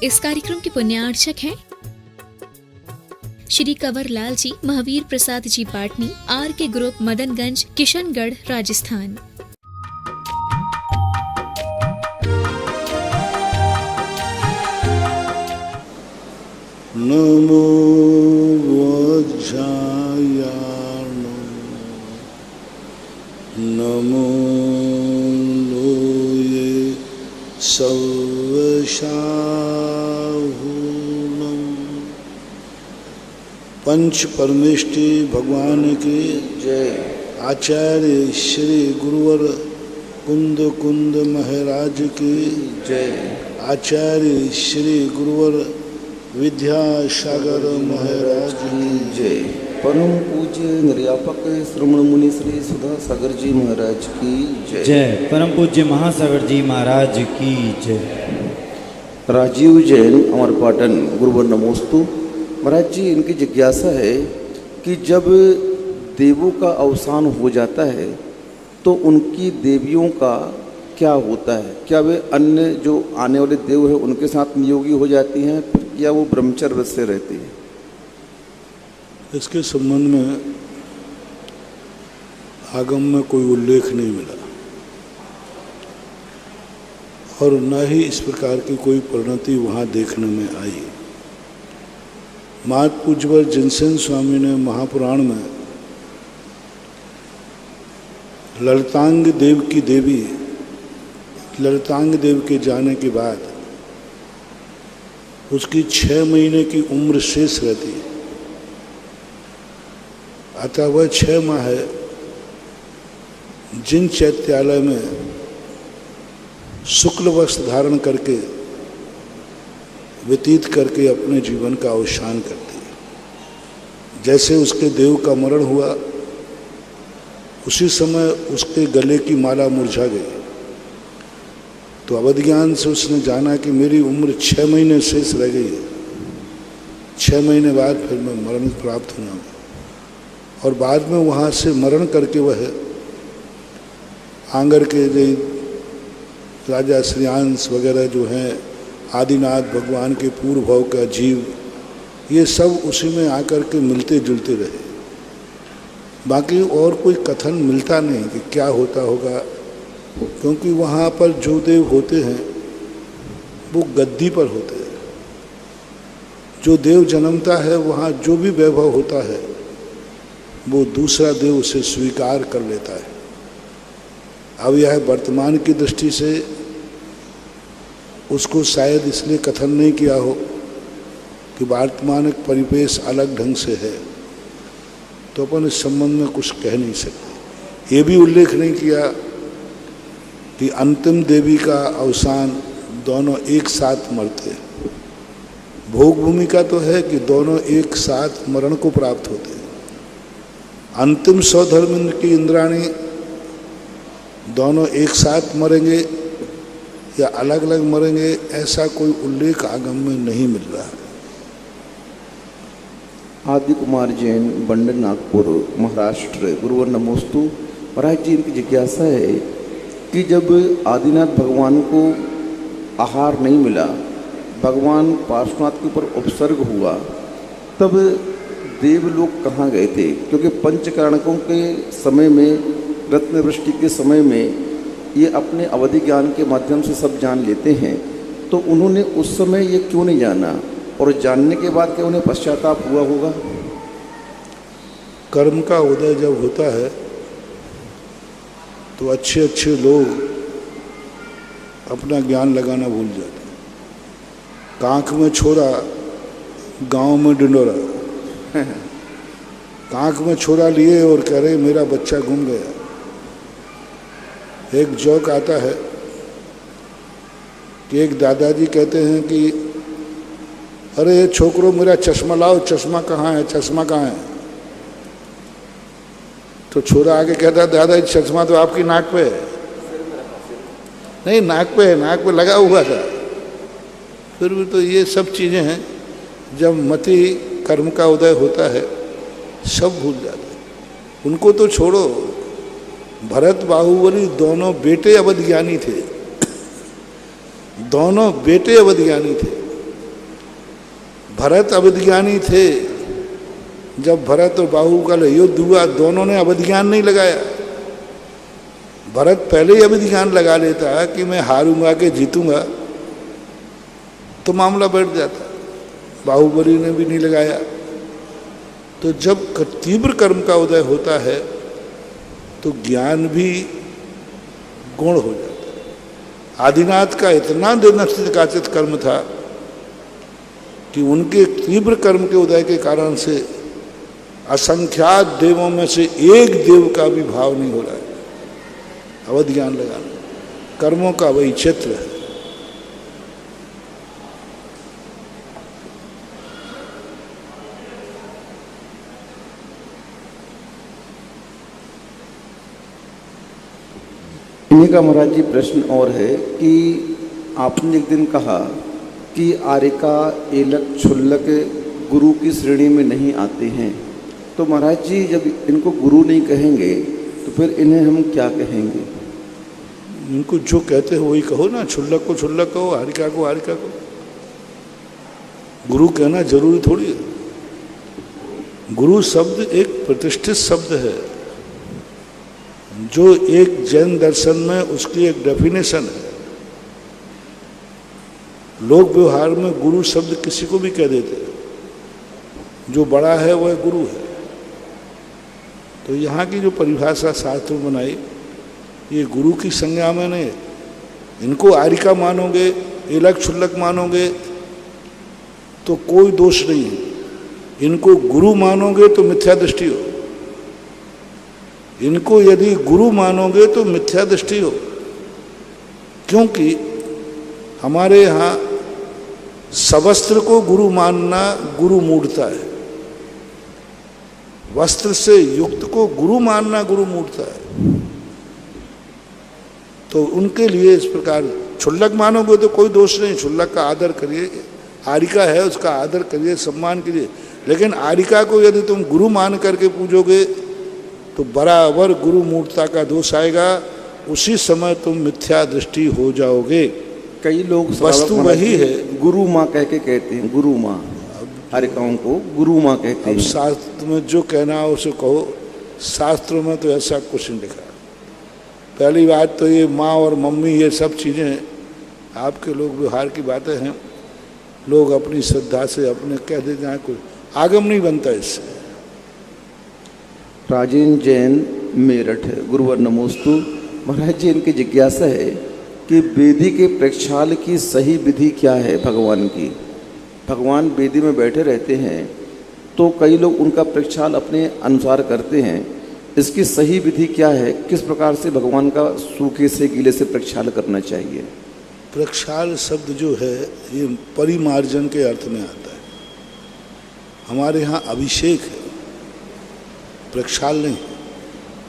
इस कार्यक्रम के पुण्यार्चक हैं श्री कंवर लाल जी, महावीर प्रसाद जी पाटनी, आर के ग्रुप, मदनगंज, किशनगढ़, राजस्थान। नमो वज्रायाणो नमो लोये सर्वशाहूनम। पंच परमेष्टि भगवान की जय। आचार्य श्री गुरुवर कुंद कुंद महाराज की जय। आचार्य श्री गुरुवर विद्यासागर महाराज की जय। परम पूज्य निर्यापक श्रवण मुनि श्री सुधा सागर जी महाराज की जय। जय। परम पूज्य महासागर जी महाराज की जय। राजीव जैन, अमरपाटन, गुरुवर नमोस्तु। महाराज जी, इनकी जिज्ञासा है कि जब देवों का अवसान हो जाता है तो उनकी देवियों का क्या होता है? क्या वे अन्य जो आने वाले देव हैं उनके साथ नियोगी हो जाती हैं या वो ब्रह्मचर्य से रहती है? इसके संबंध में आगम में कोई उल्लेख नहीं मिला और न ही इस प्रकार की कोई परिणति वहाँ देखने में आई। मात पूज्यवर जिनसेन स्वामी ने महापुराण में ललितांग देव की देवी ललितांग देव के जाने के बाद उसकी 6 महीने की उम्र शेष रहती है, अतः वह 6 माह जिन चैत्यालय में शुक्ल वस्त्र धारण करके व्यतीत करके अपने जीवन का अवसान करती है। जैसे उसके देव का मरण हुआ उसी समय उसके गले की माला मुरझा गई, तो अवध ज्ञान से उसने जाना कि मेरी उम्र 6 महीने शेष रह गई है, 6 महीने बाद फिर मैं मरण प्राप्त होना। और बाद में वहाँ से मरण करके वह आंगर के जो राजा श्रीयांश वगैरह जो हैं, आदिनाथ भगवान के पूर्व भाव का जीव, ये सब उसी में आकर के मिलते जुलते रहे। बाकी और कोई कथन मिलता नहीं कि क्या होता होगा, क्योंकि वहाँ पर जो देव होते हैं वो गद्दी पर होते हैं। जो देव जन्मता है वहाँ जो भी वैभव होता है वो दूसरा देव उसे स्वीकार कर लेता है। अब यह वर्तमान की दृष्टि से उसको शायद इसलिए कथन नहीं किया हो कि वर्तमान एक परिवेश अलग ढंग से है, तो अपन इस संबंध में कुछ कह नहीं सकते। ये भी उल्लेख नहीं किया कि अंतिम देवी का अवसान दोनों एक साथ मरते। भोग भूमिका तो है कि दोनों एक साथ मरण को प्राप्त होते हैं। अंतिम सौधर्मेंद्र की इंद्राणी दोनों एक साथ मरेंगे या अलग अलग मरेंगे, ऐसा कोई उल्लेख आगम में नहीं मिल रहा है। आदि कुमार जैन, बंडन, नागपुर, महाराष्ट्र, गुरुवर नमोस्तु। महाराज जी, इनकी जिज्ञासा है कि जब आदिनाथ भगवान को आहार नहीं मिला, भगवान पार्श्वनाथ के ऊपर उपसर्ग हुआ, तब देवलोक कहाँ गए थे? क्योंकि पंचकारणकों के समय में, रत्न वृष्टि के समय में ये अपने अवधि ज्ञान के माध्यम से सब जान लेते हैं, तो उन्होंने उस समय ये क्यों नहीं जाना? और जानने के बाद क्या उन्हें पश्चाताप हुआ होगा? कर्म का उदय जब होता है तो अच्छे अच्छे लोग अपना ज्ञान लगाना भूल जाते हैं। कांख में छोरा, गांव में डिंडोरा। कांख में छोरा लिए और कह रहे मेरा बच्चा गुम गया। एक जोक आता है कि एक दादाजी कहते हैं कि अरे छोकरो मेरा चश्मा लाओ, चश्मा कहाँ है, चश्मा कहाँ है? तो छोरा आगे कहता दादाजी चश्मा तो आपकी नाक पे है। नहीं, नाक पे है, नाक पे लगा हुआ था। फिर भी तो ये सब चीज़ें हैं, जब मति कर्म का उदय होता है सब भूल जाते हैं। उनको तो छोड़ो, भरत बाहुबली दोनों बेटे अवध ज्ञानी थे, दोनों बेटे अवध ज्ञानी थे। भरत अवधिज्ञानी थे। जब भरत और बाहु का युद्ध हुआ, दोनों ने अवधिज्ञान नहीं लगाया। भरत पहले ही अवधिज्ञान लगा लेता कि मैं हारूंगा कि जीतूंगा, तो मामला बैठ जाता। बाहुबली ने भी नहीं लगाया। तो जब तीव्र कर्म का उदय होता है तो ज्ञान भी गुण हो जाता है। आदिनाथ का इतना निश्चित कर्म था कि उनके तीव्र कर्म के उदय के कारण से असंख्यात देवों में से एक देव का भी भाव नहीं हो रहा है। अवध ज्ञान लगाना कर्मों का वही क्षेत्र है। इन्हीं का महाराज जी प्रश्न और है कि आपने एक दिन कहा कि आर्यका, एलक, क्षुल्लक गुरु की श्रेणी में नहीं आते हैं, तो महाराज जी जब इनको गुरु नहीं कहेंगे तो फिर इन्हें हम क्या कहेंगे? इनको जो कहते हो वही कहो ना। क्षुल्लक को क्षुल्लक कहो, आर्यका को आर्यका कहो। गुरु कहना जरूरी थोड़ी है। गुरु शब्द एक प्रतिष्ठित शब्द है जो एक जैन दर्शन में उसकी एक डेफिनेशन है। लोक व्यवहार में गुरु शब्द किसी को भी कह देते हैं। जो बड़ा है वह गुरु है। तो यहाँ की जो परिभाषा शास्त्र में बनाई, ये गुरु की संज्ञा में नहीं। इनको आर्यका मानोगे, एलक क्षुल्लक मानोगे तो कोई दोष नहीं है। इनको गुरु मानोगे तो मिथ्या दृष्टि हो। इनको यदि गुरु मानोगे तो मिथ्या दृष्टि हो, क्योंकि हमारे यहाँ सवस्त्र को गुरु मानना गुरु मूढ़ता है। वस्त्र से युक्त को गुरु मानना गुरु मूढ़ता है। तो उनके लिए इस प्रकार क्षुल्लक मानोगे तो कोई दोष नहीं। क्षुल्लक का आदर करिए, आर्यका है उसका आदर करिए, सम्मान करिए। लेकिन आर्यका को यदि तुम गुरु मान करके पूजोगे तो बराबर गुरु मूर्ता का दोष आएगा। उसी समय तुम मिथ्या दृष्टि हो जाओगे। कई लोग वस्तु वही है। गुरु माँ कह के कहते हैं, गुरु माँ, आर्यकाओं को गुरु माँ कहते हैं। अब शास्त्र में जो कहना हो उसे कहो। शास्त्रों में तो ऐसा कुछ नहीं लिखा। पहली बात तो ये माँ और मम्मी ये सब चीज़ें आपके लोग व्यवहार की बातें हैं। लोग अपनी श्रद्धा से अपने कह देते हैं, कोई आगम नहीं बनता इससे। राजेंद्र जैन, मेरठ, गुरुवर नमोस्तु। महाराज जी इनकी जिज्ञासा है कि वेदी के प्रक्षाल की सही विधि क्या है भगवान की? भगवान वेदी में बैठे रहते हैं तो कई लोग उनका प्रक्षाल अपने अनुसार करते हैं। इसकी सही विधि क्या है? किस प्रकार से भगवान का सूखे से गीले से प्रक्षाल करना चाहिए? प्रक्षाल शब्द जो है ये परिमार्जन के अर्थ में आता है। हमारे यहाँ अभिषेक है, प्रक्षाल नहीं।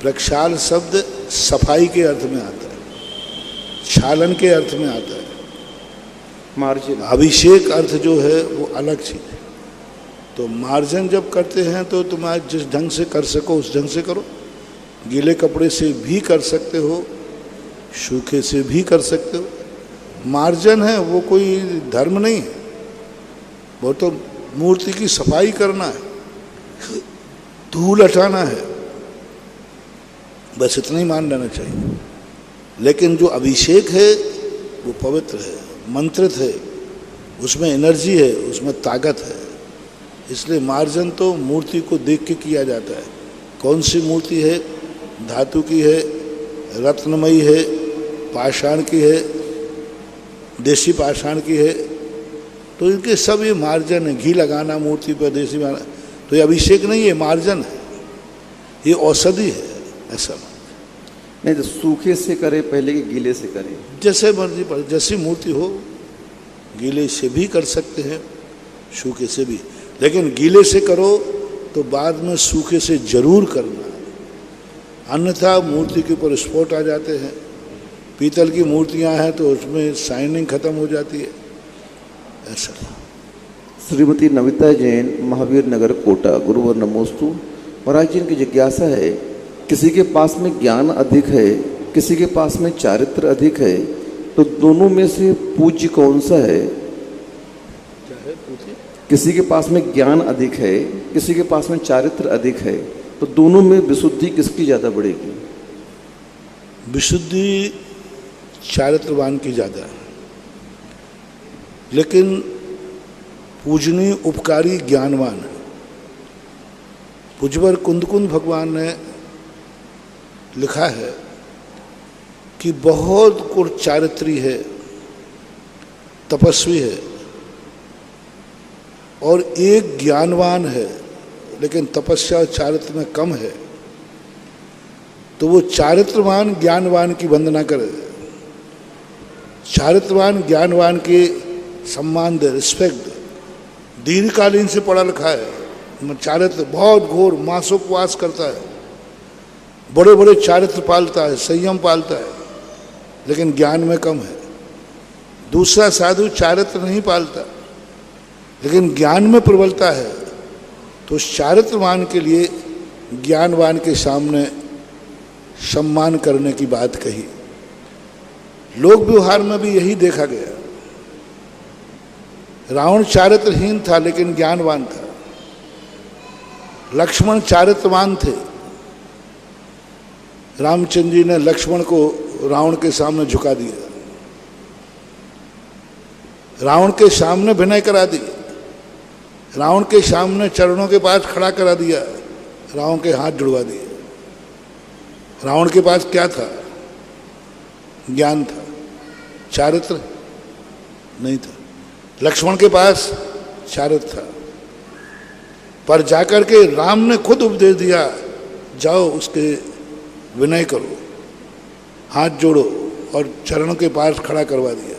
प्रक्षाल शब्द सफाई के अर्थ में आता है, क्षालन के अर्थ में आता है। मार्जन, अभिषेक अर्थ जो है वो अलग चीज़ है। तो मार्जन जब करते हैं तो तुम आज जिस ढंग से कर सको उस ढंग से करो। गीले कपड़े से भी कर सकते हो, सूखे से भी कर सकते हो। मार्जन है वो कोई धर्म नहीं है, वो तो मूर्ति की सफाई करना है, धूल हटाना है, बस इतना ही मान लेना चाहिए। लेकिन जो अभिषेक है वो पवित्र है, मंत्रित है, उसमें एनर्जी है, उसमें ताकत है। इसलिए मार्जन तो मूर्ति को देख के किया जाता है। कौन सी मूर्ति है, धातु की है, रत्नमयी है, पाषाण की है, देसी पाषाण की है, तो इनके सब ये मार्जन है। घी लगाना मूर्ति पर देसी माना, तो ये अभिषेक नहीं है, मार्जन है, ये औषधि है। ऐसा नहीं तो सूखे से करे पहले कि गीले से करे? जैसे मर्जी पर, जैसी मूर्ति हो, गीले से भी कर सकते हैं, सूखे से भी। लेकिन गीले से करो तो बाद में सूखे से जरूर करना, अन्यथा मूर्ति के ऊपर स्पॉट आ जाते हैं। पीतल की मूर्तियां हैं तो उसमें शाइनिंग खत्म हो जाती है। ऐसा। श्रीमती नविता जैन, महावीर नगर, कोटा, गुरुवर नमोस्तु। महाराज जी इनकी जिज्ञासा है, किसी के पास में ज्ञान अधिक है, किसी के पास में चारित्र अधिक है, तो दोनों में से पूज्य कौन सा है? क्या है पूछिए? किसी के पास में ज्ञान अधिक है, किसी के पास में चारित्र अधिक है, तो दोनों में विशुद्धि किसकी ज़्यादा बढ़ेगी? विशुद्धि चारित्रवान की ज़्यादा है, लेकिन पूजनीय उपकारी ज्ञानवान है। पुजवर कुंदकुंद भगवान ने लिखा है कि बहुत गुण चारित्री है, तपस्वी है, और एक ज्ञानवान है लेकिन तपस्या और चारित्र में कम है, तो वो चारित्रवान ज्ञानवान की वंदना करे, चारित्रवान ज्ञानवान के सम्मान दे, रिस्पेक्ट दे। दीर्घकालीन से पढ़ा लिखा है, चारित्र बहुत घोर मासोपवास करता है, बड़े बड़े चारित्र पालता है, संयम पालता है, लेकिन ज्ञान में कम है। दूसरा साधु चारित्र नहीं पालता लेकिन ज्ञान में प्रबलता है, तो उस चारित्रवान के लिए ज्ञानवान के सामने सम्मान करने की बात कही। लोक व्यवहार में भी यही देखा गया। रावण चारित्रहीन था लेकिन ज्ञानवान था, लक्ष्मण चारित्रवान थे, रामचंद्र जी ने लक्ष्मण को रावण के सामने झुका दिया, रावण के सामने विनय करा दी, रावण के सामने चरणों के पास खड़ा करा दिया, रावण के हाथ जुड़वा दिए। रावण के पास क्या था? ज्ञान था, चारित्र नहीं था। लक्ष्मण के पास चारित्र था, पर जाकर के राम ने खुद उपदेश दिया, जाओ उसके विनय करो, हाथ जोड़ो, और चरणों के पास खड़ा करवा दिया।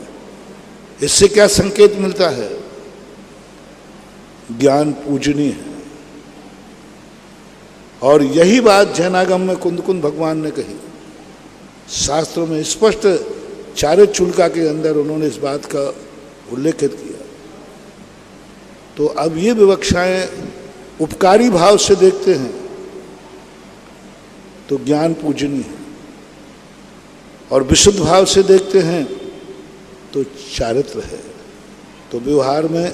इससे क्या संकेत मिलता है? ज्ञान पूजनीय है। और यही बात जैनागम में कुंदकुंद भगवान ने कही, शास्त्रों में स्पष्ट चारित्रिका के अंदर उन्होंने इस बात का उल्लेखित किया। तो अब ये विवक्षाएं उपकारी भाव से देखते हैं तो ज्ञान पूजनीय है, और विशुद्ध भाव से देखते हैं तो चारित्र है। तो व्यवहार में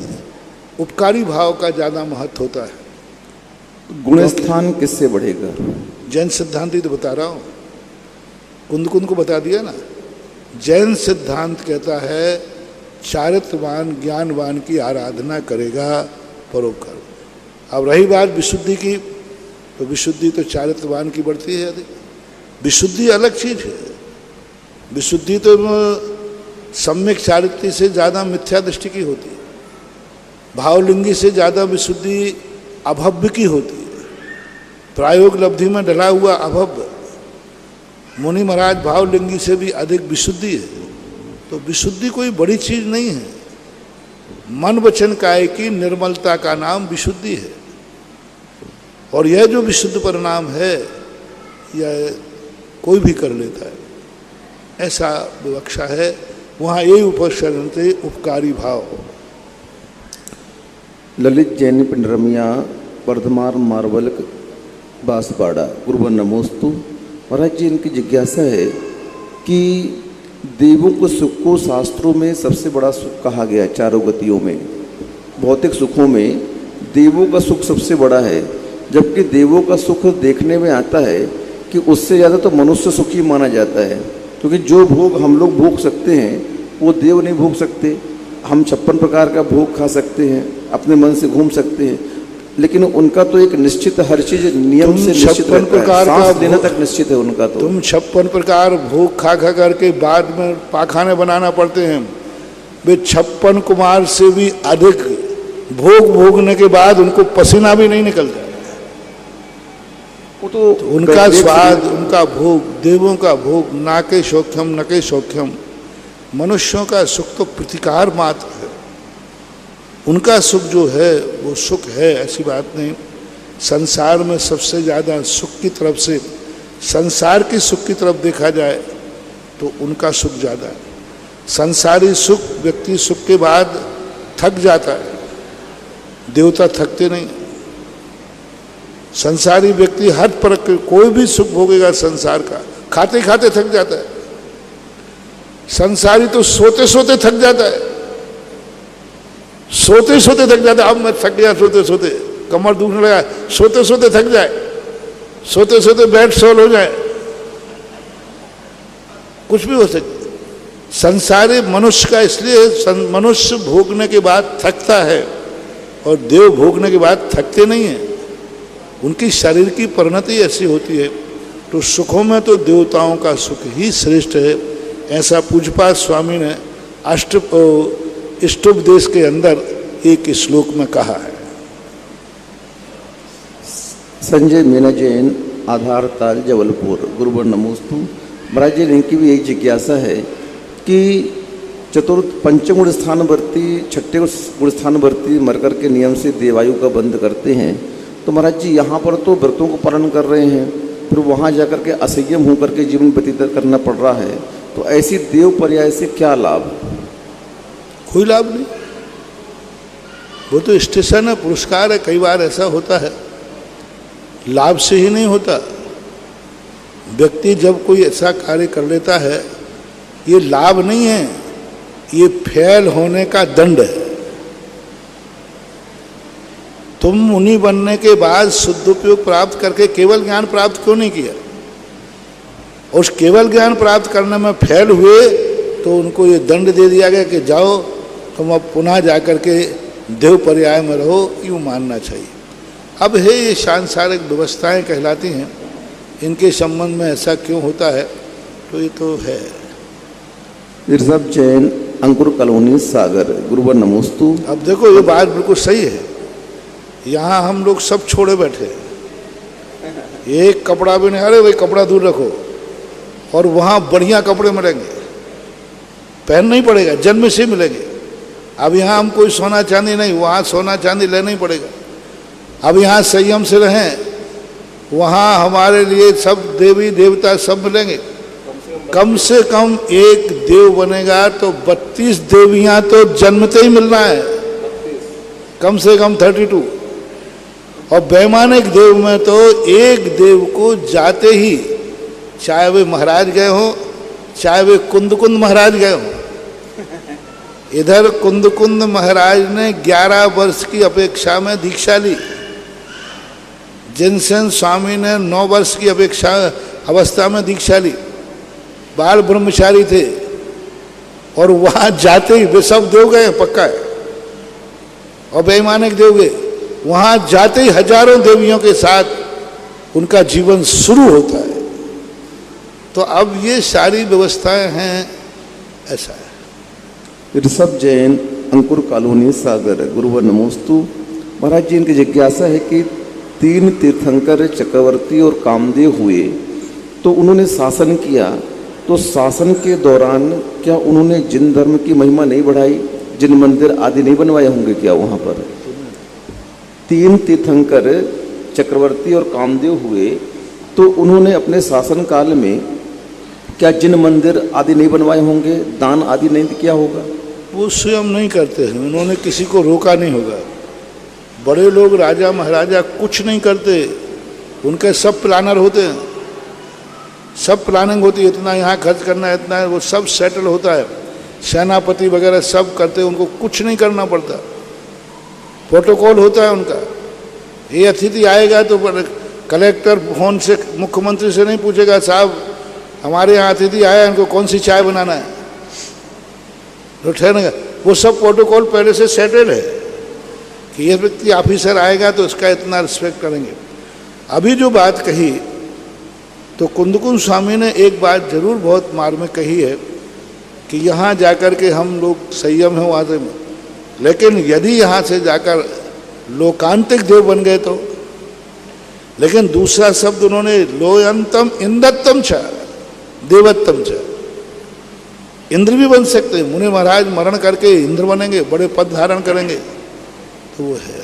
उपकारी भाव का ज़्यादा महत्व होता है। गुण स्थान किससे बढ़ेगा? जैन सिद्धांत ही तो बता रहा हूँ, कुंदकुंद को बता दिया ना। जैन सिद्धांत कहता है चारित्रवान ज्ञानवान की आराधना करेगा परोपकार। अब रही बात विशुद्धि की, तो विशुद्धि तो चारित्रवान की बढ़ती है अधिक। विशुद्धि अलग चीज है, विशुद्धि तो सम्यक चारित्री से ज़्यादा मिथ्या दृष्टि की होती है, भावलिंगी से ज़्यादा विशुद्धि अभव्य की होती है, प्रायोग लब्धि में ढला हुआ अभव्य। मुनि महाराज भावलिंगी से भी अधिक विशुद्धि है। तो विशुद्धि कोई बड़ी चीज नहीं है, मन वचन काया की निर्मलता का नाम विशुद्धि है। और यह जो विशुद्ध परिणाम है यह कोई भी कर लेता है, ऐसा विवक्षा है। वहाँ यही उपसर्गते उपकारी भाव। ललित जैन पिंडरमिया वर्धमान मार्बलक बांसवाड़ा गुरुवन नमोस्तु। महाराज जी, इनकी जिज्ञासा है कि देवों को सुख को शास्त्रों में सबसे बड़ा सुख कहा गया है। चारों गतियों में, भौतिक सुखों में देवों का सुख सबसे बड़ा है, जबकि देवों का सुख देखने में आता है कि उससे ज़्यादा तो मनुष्य सुखी माना जाता है, क्योंकि जो भोग हम लोग भोग सकते हैं वो देव नहीं भोग सकते। हम 56 प्रकार का भोग खा सकते हैं, अपने मन से घूम सकते हैं, लेकिन उनका तो एक निश्चित हर चीज नियम से निश्चित रहता है, सांस लेने तक निश्चित है उनका। तो तुम 56 प्रकार भोग खा खा करके बाद में पाखाने बनाना पड़ते हैं। वे 56 कुमार से भी अधिक भोग भोगने के बाद उनको पसीना भी नहीं निकलता। वो तो उनका स्वाद, उनका भोग, देवों का भोग ना के सौख्यम न के सौख्यम। मनुष्यों का सुख तो प्रतिकार मात्र है, उनका सुख जो है वो सुख है, ऐसी बात नहीं। संसार में सबसे ज़्यादा सुख की तरफ से, संसार के सुख की तरफ देखा जाए तो उनका सुख ज़्यादा है। संसारी सुख व्यक्ति सुख के बाद थक जाता है, देवता थकते नहीं। संसारी व्यक्ति हर प्रकार कोई भी सुख भोगेगा संसार का, खाते खाते थक जाता है। संसारी तो सोते सोते थक जाता है, सोते सोते थक जाता, अब मैं थक गया सोते सोते, कमर दुखने लगा, सोते सोते थक जाए, सोते सोते बेड सोल हो जाए, कुछ भी हो सकता। संसारी मनुष्य का इसलिए मनुष्य भोगने के बाद थकता है और देव भोगने के बाद थकते नहीं हैं। उनकी शरीर की परिणति ऐसी होती है। तो सुखों में तो देवताओं का सुख ही श्रेष्ठ है, ऐसा पूज्यपाद स्वामी ने इष्टोपदेश के अंदर एक श्लोक में कहा है। संजय मीना जैन, आधार ताल, जबलपुर। गुरुवर नमोस्तु। महाराज जी, इनकी भी एक जिज्ञासा है कि चतुर्थ पंचम गुण स्थानवर्ती, छठे गुण स्थानवर्ती मरकर के नियम से देवायु का बंद करते हैं। तो महाराज जी, यहाँ पर तो व्रतों को पालन कर रहे हैं, फिर वहाँ जाकर के असंयम होकर के जीवन व्यतीत करना पड़ रहा है, तो ऐसी देव पर्याय से क्या लाभ? कोई लाभ नहीं। वो तो स्टेशन है, पुरस्कार है। कई बार ऐसा होता है, लाभ से ही नहीं होता। व्यक्ति जब कोई ऐसा कार्य कर लेता है, ये लाभ नहीं है, ये फेल होने का दंड है। तुम मुनि बनने के बाद शुद्धोपयोग प्राप्त करके केवल ज्ञान प्राप्त क्यों नहीं किया? उस केवल ज्ञान प्राप्त करने में फेल हुए तो उनको ये दंड दे दिया गया कि जाओ तुम अब पुनः जाकर के देव पर्याय में रहो, यूँ मानना चाहिए। अब है ये सांसारिक व्यवस्थाएं कहलाती हैं, इनके संबंध में ऐसा क्यों होता है? तो ये तो है। ऋषभ जैन, अंकुर कॉलोनी, सागर। गुरुवर नमोस्तु। अब देखो, ये बात बिल्कुल सही है। यहाँ हम लोग सब छोड़े बैठे, एक कपड़ा भी नहीं, अरे भाई कपड़ा दूर रखो, और वहाँ बढ़िया कपड़े मिलेंगे, पहनना ही पड़ेगा, जन्म से मिलेंगे। अब यहाँ हम कोई सोना चांदी नहीं, वहाँ सोना चांदी लेना ही पड़ेगा। अब यहाँ संयम से रहें, वहाँ हमारे लिए सब देवी देवता सब मिलेंगे। कम से कम एक देव बनेगा तो 32 देवियाँ तो जन्मते ही मिलना है, कम से कम 32। और वैमानिक देव में तो एक देव को जाते ही, चाहे वे महाराज गए हों, चाहे वे कुंद महाराज गए हों। इधर कुंद महाराज ने 11 वर्ष की अपेक्षा में दीक्षा ली, जिनसेन स्वामी ने 9 वर्ष की अवस्था में दीक्षा ली, बाल ब्रह्मचारी थे। और वहाँ जाते ही वे सब देव गए, पक्का है, और वैमानिक देव गए। वहाँ जाते ही हजारों देवियों के साथ उनका जीवन शुरू होता है। तो अब ये सारी व्यवस्थाएं हैं, ऐसा है। ऋषभ जैन, अंकुर कॉलोनी, सागर। गुरुवर नमोस्तु। महाराज जी, इनकी जिज्ञासा है कि 3 तीर्थंकर चक्रवर्ती और कामदेव हुए, तो उन्होंने शासन किया, तो शासन के दौरान क्या उन्होंने जिन धर्म की महिमा नहीं बढ़ाई, जिन मंदिर आदि नहीं बनवाए होंगे क्या वहाँ पर? 3 तीर्थंकर चक्रवर्ती और कामदेव हुए, तो उन्होंने अपने शासन काल में क्या जिन मंदिर आदि नहीं बनवाए होंगे, दान आदि नहीं किया होगा? वो स्वयं नहीं करते हैं, उन्होंने किसी को रोका नहीं होगा। बड़े लोग, राजा महाराजा कुछ नहीं करते, उनके सब प्लानर होते हैं, सब प्लानिंग होती है, इतना यहाँ खर्च करना है, इतना है, वो सब सेटल होता है। सेनापति वगैरह सब करते हैं, उनको कुछ नहीं करना पड़ता, प्रोटोकॉल होता है उनका। ये अतिथि आएगा तो कलेक्टर फोन से मुख्यमंत्री से नहीं पूछेगा, साहब हमारे यहाँ अतिथि आया, इनको कौन सी चाय बनाना है, तो ठहरेगा। वो सब प्रोटोकॉल पहले से सेटल है कि ये व्यक्ति ऑफिसर आएगा तो इसका इतना रिस्पेक्ट करेंगे। अभी जो बात कही, तो कुंदकुंद स्वामी ने एक बात जरूर बहुत मार्मिक कही है कि यहाँ जाकर के हम लोग संयम है वहाँ से, लेकिन यदि यहाँ से जाकर लोकांतिक देव बन गए तो। लेकिन दूसरा शब्द उन्होंने लोयंतम इंद्रत्तम छ देवत्तम छ, इंद्र भी बन सकते हैं। मुनि महाराज मरण करके इंद्र बनेंगे, बड़े पद धारण करेंगे, तो वो है।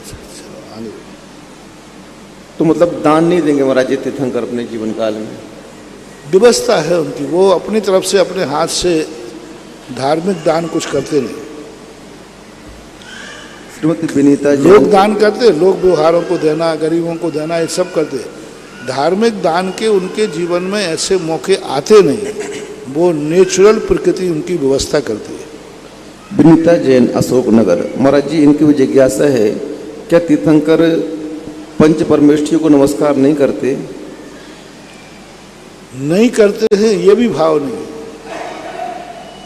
आगे तो मतलब दान नहीं देंगे महाराज जी तीर्थंकर अपने जीवन काल में? व्यवस्था है उनकी, वो अपनी तरफ से अपने हाथ से धार्मिक दान कुछ करते नहीं। श्रीमती विनीता जी, लोग दान करते, लोग व्यवहारों को देना, गरीबों को देना, ये सब करते। धार्मिक दान के उनके जीवन में ऐसे मौके आते नहीं, वो नेचुरल प्रकृति उनकी व्यवस्था करती है। विनीता जैन अशोकनगर। महाराज जी, इनकी भी जिज्ञासा है, क्या तीर्थंकर पंच परमेष्ठियों को नमस्कार नहीं करते? नहीं करते हैं ये भी भाव नहीं,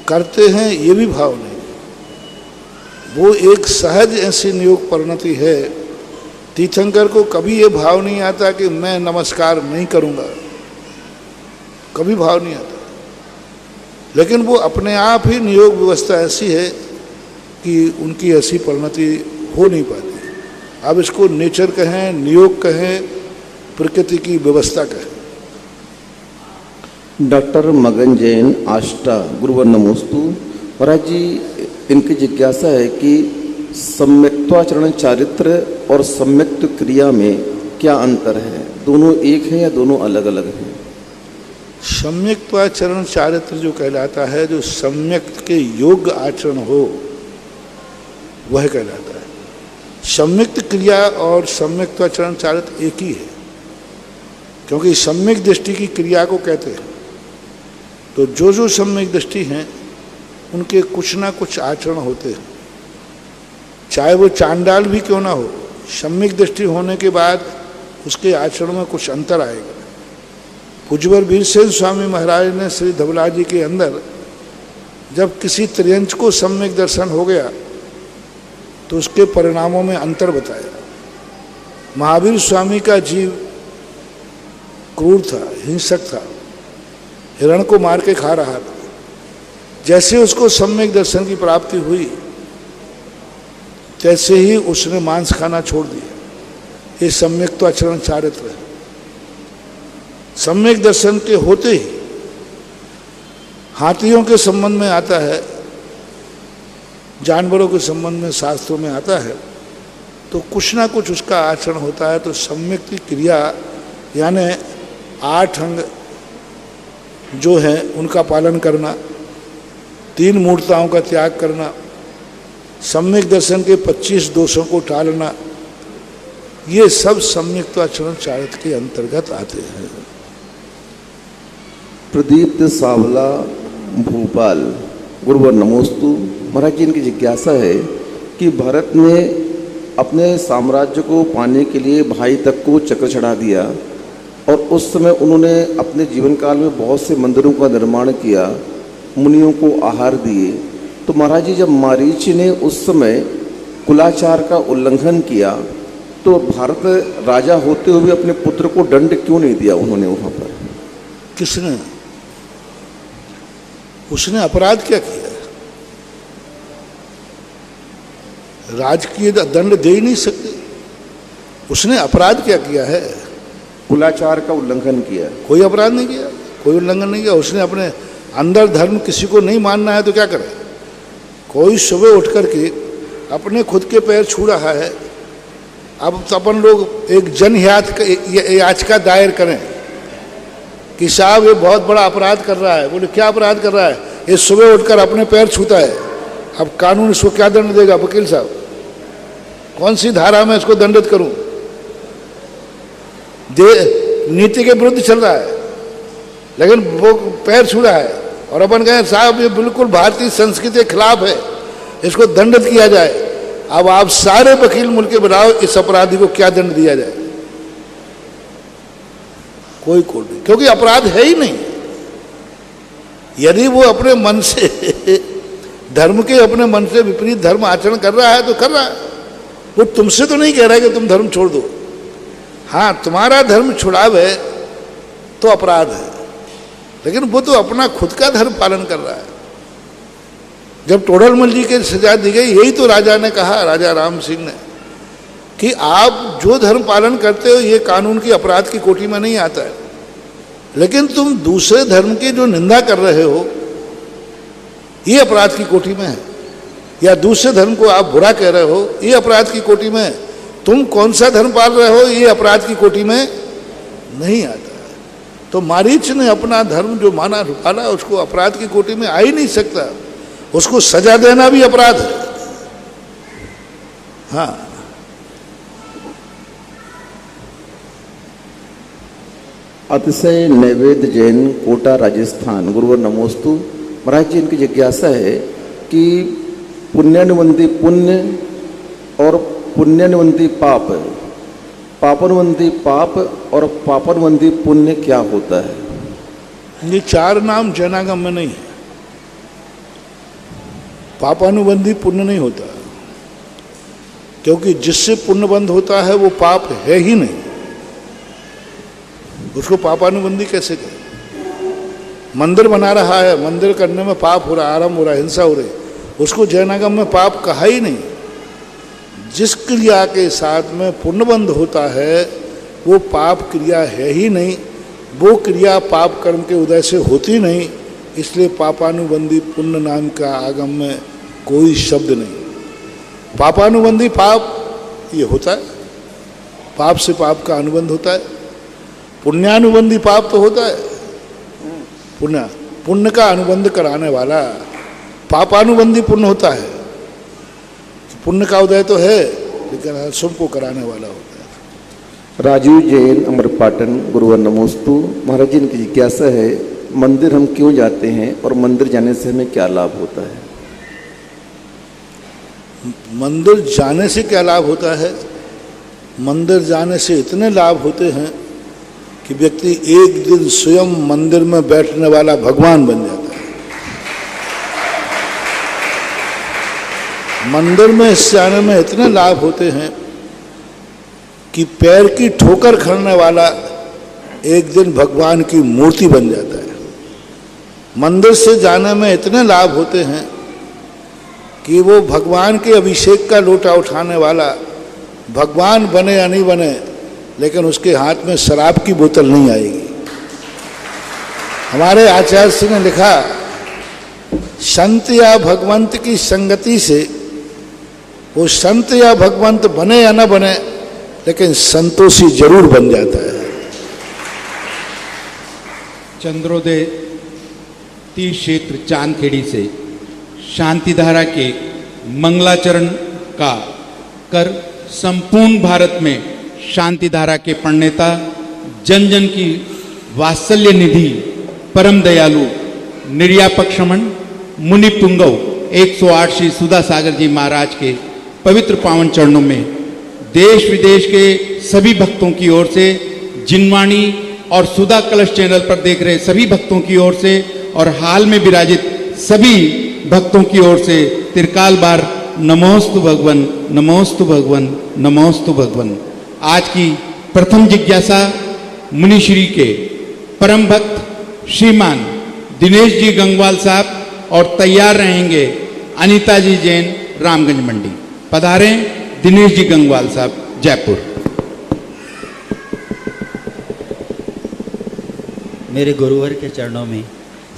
करते हैं ये भी भाव नहीं। वो एक सहज ऐसी नियोग परिणति है। तीर्थंकर को कभी ये भाव नहीं आता कि मैं नमस्कार नहीं करूंगा, कभी भाव नहीं आता। लेकिन वो अपने आप ही नियोग व्यवस्था ऐसी है कि उनकी ऐसी परिणति हो नहीं पाती। अब इसको नेचर कहें, नियोग कहें, प्रकृति की व्यवस्था कहें। डॉक्टर मगन जैन आष्टा, गुरुवर नमोस्तु। महाराज जी, इनकी जिज्ञासा है कि सम्यक्त्वाचरण चारित्र और सम्यक्त क्रिया में क्या अंतर है? दोनों एक है या दोनों अलग अलग हैं? सम्यक्त्वाचरण चारित्र जो कहलाता है, जो सम्यक्त के योग्य आचरण हो, वह कहलाता है। सम्यक्त क्रिया और सम्यक्त्वाचरण चारित्र एक ही है, क्योंकि सम्यक दृष्टि की क्रिया को कहते हैं। तो जो जो सम्यक दृष्टि हैं उनके कुछ ना कुछ आचरण होते हैं, चाहे वो चांडाल भी क्यों ना हो। सम्यक दृष्टि होने के बाद उसके आचरण में कुछ अंतर आएगा। पूज्यवर वीरसेन स्वामी महाराज ने श्री धवला जी के अंदर जब किसी त्रियंच को सम्यक दर्शन हो गया तो उसके परिणामों में अंतर बताया। महावीर स्वामी का जीव क्रूर था, हिंसक था, हिरण को मार के खा रहा था। जैसे उसको सम्यक दर्शन की प्राप्ति हुई, तैसे ही उसने मांस खाना छोड़ दिया। ये सम्यक्त्वाचरण चारित्र है। सम्यक दर्शन के होते ही हाथियों के संबंध में आता है, जानवरों के संबंध में शास्त्रों में आता है, तो कुछ ना कुछ उसका आचरण होता है। तो सम्यक की क्रिया यानी 8 अंग जो है उनका पालन करना, 3 मूर्ताओं का त्याग करना, सम्यक दर्शन के 25 दोषों को टालना, ये सब सम्यक्त्वाचरण चारित्र के अंतर्गत आते हैं। प्रदीप्त सावला, भोपाल, गुरुवर नमोस्तु। महाराज जी, इनकी जिज्ञासा है कि भरत ने अपने साम्राज्य को पाने के लिए भाई तक को चक्र चढ़ा दिया और उस समय उन्होंने अपने जीवन काल में बहुत से मंदिरों का निर्माण किया, मुनियों को आहार दिए। तो महाराज जी, जब मारीच ने उस समय कुलाचार का उल्लंघन किया तो भारत राजा होते हुए अपने पुत्र को दंड क्यों नहीं दिया उन्होंने वहाँ पर? किसने? उसने अपराध क्या किया? राजकीय दंड दे ही नहीं सकते। उसने अपराध क्या किया है? कुलाचार का उल्लंघन किया। कोई अपराध नहीं किया, कोई उल्लंघन नहीं किया। उसने अपने अंदर धर्म किसी को नहीं मानना है तो क्या करे? कोई सुबह उठ करके अपने खुद के पैर छू रहा है। अब तो अपन लोग एक जनहित याचिका दायर करें कि साहब ये बहुत बड़ा अपराध कर रहा है। बोले क्या अपराध कर रहा है? ये सुबह उठकर अपने पैर छूता है। अब कानून इसको क्या दंड देगा? वकील साहब, कौन सी धारा में इसको दंडित करूं? नीति के विरुद्ध चल रहा है, लेकिन वो पैर छू रहा है और अपन कहें साहब ये बिल्कुल भारतीय संस्कृति के खिलाफ है, इसको दंडित किया जाए। अब आप सारे वकील मिलकर बनाओ इस अपराधी को क्या दंड दिया जाए? कोई कोर्ट नहीं, क्योंकि अपराध है ही नहीं। यदि वो अपने मन से धर्म के अपने मन से विपरीत धर्म आचरण कर रहा है तो कर रहा है। वो तुमसे तो नहीं कह रहा है कि तुम धर्म छोड़ दो। हाँ, तुम्हारा धर्म छुड़ावे तो अपराध है, लेकिन वो तो अपना खुद का धर्म पालन कर रहा है। जब टोडरमल जी के सजा दी गई, यही तो राजा ने कहा, राजा राम सिंह ने, कि आप जो धर्म पालन करते हो ये कानून की अपराध की कोटि में नहीं आता है, लेकिन तुम दूसरे धर्म की जो निंदा कर रहे हो ये अपराध की कोटि में है, या दूसरे धर्म को आप बुरा कह रहे हो ये अपराध की कोटि में है। तुम कौन सा धर्म पाल रहे हो ये अपराध की कोटि में नहीं आता है। तो मारीच ने अपना धर्म जो माना पाला उसको अपराध की कोटि में आ ही नहीं सकता। उसको सजा देना भी अपराध है। हाँ, अतिशय नैवेद्य जैन, कोटा, राजस्थान, गुरुवर नमोस्तु। महाराज जी, इनकी जिज्ञासा है कि पुण्यानुबंधी पुण्य और पुण्यानुबंधी पाप, पापानुबंधी पाप और पापानुबंधी पुण्य क्या होता है? ये चार नाम जैनागम में नहीं है। पापानुबंधी पुण्य नहीं होता, क्योंकि जिससे पुण्य बंध होता है वो पाप है ही नहीं, उसको पापानुबंधी कैसे करें? मंदिर बना रहा है, मंदिर करने में पाप हो रहा, आरंभ हो रहा, हिंसा हो रही, उसको जैनागम में पाप कहा ही नहीं। जिस क्रिया के साथ में पुण्यबंध होता है वो पाप क्रिया है ही नहीं, वो क्रिया पाप कर्म के उदय से होती नहीं, इसलिए पापानुबंधी पुण्य नाम का आगम में कोई शब्द नहीं। पापानुबंधी पाप ये होता है, पाप से पाप का अनुबंध होता है। पुण्यानुबंधी पाप तो होता है, पुण्य का अनुबंध कराने वाला। पापानुबंधी पुण्य होता है, पुण्य का उदय तो है लेकिन अशुभ को कराने वाला होता है। राजीव जैन, अमरपाटन, गुरुवर नमोस्तु। महाराज जी, इनकी जिज्ञासा है, मंदिर हम क्यों जाते हैं और मंदिर जाने से हमें क्या लाभ होता है? मंदिर जाने से क्या लाभ होता है? मंदिर जाने से इतने लाभ होते हैं कि व्यक्ति एक दिन स्वयं मंदिर में बैठने वाला भगवान बन जाता है। मंदिर में जाने में इतने लाभ होते हैं कि पैर की ठोकर खाने वाला एक दिन भगवान की मूर्ति बन जाता है। मंदिर से जाने में इतने लाभ होते हैं कि वो भगवान के अभिषेक का लोटा उठाने वाला भगवान बने या नहीं बने, लेकिन उसके हाथ में शराब की बोतल नहीं आएगी। हमारे आचार्य श्री ने लिखा, संत या भगवंत की संगति से, वो संत या भगवंत बने या न बने लेकिन संतोषी जरूर बन जाता है। चंद्रोदय तीर्थ क्षेत्र चांदखेड़ी से शांतिधारा के मंगलाचरण का कर संपूर्ण भारत में शांतिधारा के प्रणेता, जन जन की वात्सल्य निधि, परम दयालु, निर्यापक्षमण मुनि पुंगव 108 श्री सुधा सागर जी महाराज के पवित्र पावन चरणों में देश विदेश के सभी भक्तों की ओर से, जिनवाणी और सुधा कलश चैनल पर देख रहे सभी भक्तों की ओर से और हाल में विराजित सभी भक्तों की ओर से त्रिकाल बार नमोस्तु भगवन, नमोस्तु भगवन, नमोस्तु भगवन। आज की प्रथम जिज्ञासा मुनिश्री के परम भक्त श्रीमान दिनेश जी गंगवाल साहब और तैयार रहेंगे अनीता जी जैन, रामगंज मंडी। पधारें दिनेश जी गंगवाल साहब, जयपुर। मेरे गुरुवर के चरणों में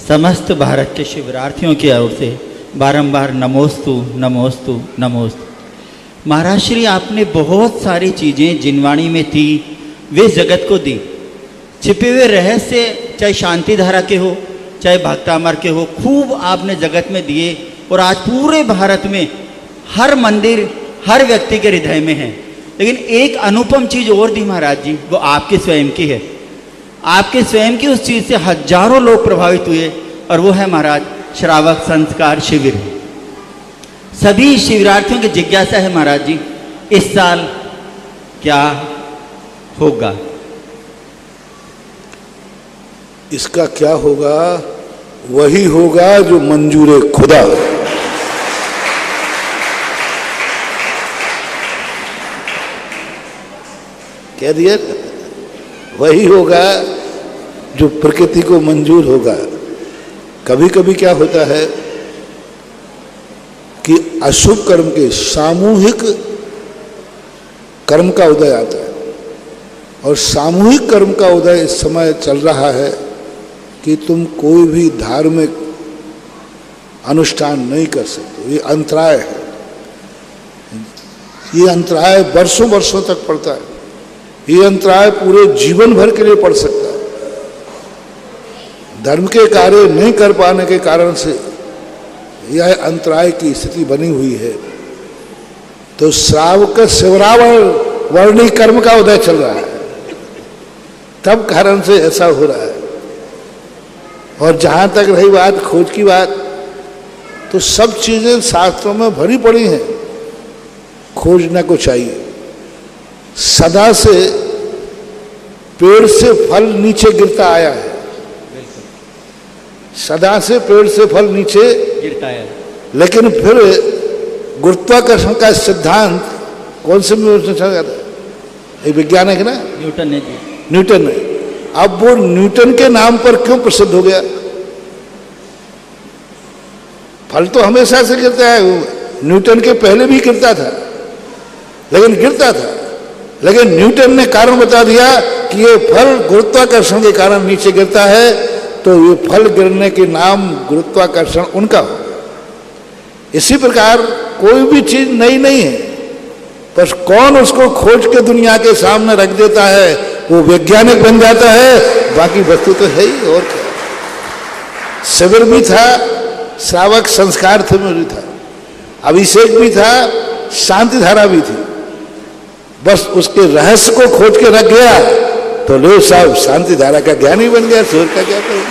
समस्त भारत के शिवरार्थियों की ओर से बारंबार नमोस्तु, नमोस्तु, नमोस्तु। महाराज श्री, आपने बहुत सारी चीज़ें जिनवाणी में थी वे जगत को दी। छिपे हुए रहस्य चाहे शांतिधारा के हो चाहे भक्तामर के हो, खूब आपने जगत में दिए और आज पूरे भारत में हर मंदिर हर व्यक्ति के हृदय में है। लेकिन एक अनुपम चीज़ और दी महाराज जी, वो आपके स्वयं की है। आपके स्वयं की उस चीज़ से हजारों लोग प्रभावित हुए और वो है महाराज श्रावक संस्कार शिविर। सभी शिविरार्थियों की जिज्ञासा है महाराज जी, इस साल क्या होगा? इसका क्या होगा? वही होगा जो मंजूर खुदा। कह दिया, वही होगा जो प्रकृति को मंजूर होगा। कभी कभी क्या होता है कि अशुभ कर्म के सामूहिक कर्म का उदय आता है, और सामूहिक कर्म का उदय इस समय चल रहा है कि तुम कोई भी धार्मिक अनुष्ठान नहीं कर सकते। ये अंतराय है, ये अंतराय वर्षों वर्षों तक पड़ता है, ये अंतराय पूरे जीवन भर के लिए पड़ सकता है। धर्म के कार्य नहीं कर पाने के कारण से यह अंतराय की स्थिति बनी हुई है। तो श्रावक शिवरावण वर्णी कर्म का उदय चल रहा है, तब कारण से ऐसा हो रहा है। और जहाँ तक रही बात खोज की बात, तो सब चीजें शास्त्रों में भरी पड़ी हैं, खोजना को चाहिए। सदा से पेड़ से फल नीचे गिरता आया है, सदा से पेड़ से फल नीचे गिरता है। लेकिन फिर गुरुत्वाकर्षण का सिद्धांत कौन से में था? ये वैज्ञानिक ना, न्यूटन ने जी। न्यूटन ने। अब वो न्यूटन के नाम पर क्यों प्रसिद्ध हो गया? फल तो हमेशा से गिरता है, न्यूटन के पहले भी गिरता था, लेकिन गिरता था। लेकिन न्यूटन ने कारण बता दिया कि ये फल गुरुत्वाकर्षण के कारण नीचे गिरता है, तो ये फल गिरने के नाम गुरुत्वाकर्षण उनका हो। इसी प्रकार कोई भी चीज नई नहीं है, बस कौन उसको खोज के दुनिया के सामने रख देता है वो वैज्ञानिक बन जाता है, बाकी वस्तु तो है ही। और क्या, शिविर भी था, श्रावक संस्कार थे में भी था, अभिषेक भी था, शांति धारा भी थी। बस उसके रहस्य को खोज के रख गया तो लो साहब शांति धारा का ज्ञान ही बन गया, सूर्य का क्या करें।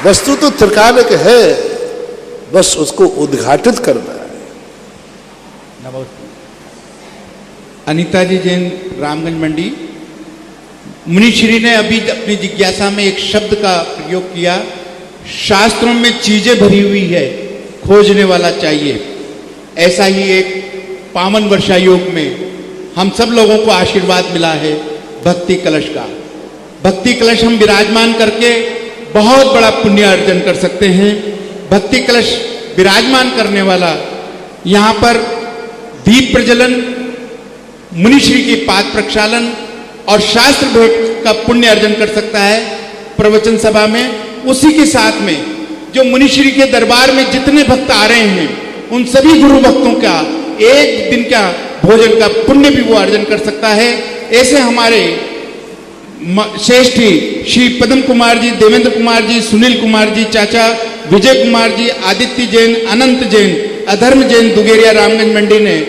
वस्तु तो त्रिकालिक है, बस उसको उद्घाटित करना है। अनीता जी जैन, रामगंज मंडी। मुनिश्री ने अभी अपनी जिज्ञासा में एक शब्द का प्रयोग किया, शास्त्रों में चीजें भरी हुई है, खोजने वाला चाहिए। ऐसा ही एक पावन वर्षा योग में हम सब लोगों को आशीर्वाद मिला है भक्ति कलश का। भक्ति कलश हम विराजमान करके बहुत बड़ा पुण्य अर्जन कर सकते हैं। भक्ति कलश विराजमान करने वाला यहाँ पर दीप प्रज्वलन, मुनिश्री की पाद प्रक्षालन और शास्त्र भेंट का पुण्य अर्जन कर सकता है प्रवचन सभा में। उसी के साथ में जो मुनिश्री के दरबार में जितने भक्त आ रहे हैं उन सभी गुरु भक्तों का एक दिन का भोजन का पुण्य भी वो अर्जन कर सकता है। ऐसे हमारे श्रेष्ठी श्री पद्म कुमार जी, देवेंद्र कुमार जी, सुनील कुमार जी चाचा, विजय कुमार जी, आदित्य जैन, अनंत जैन, अधर्म जैन दुगेरिया रामगंज मंडी ने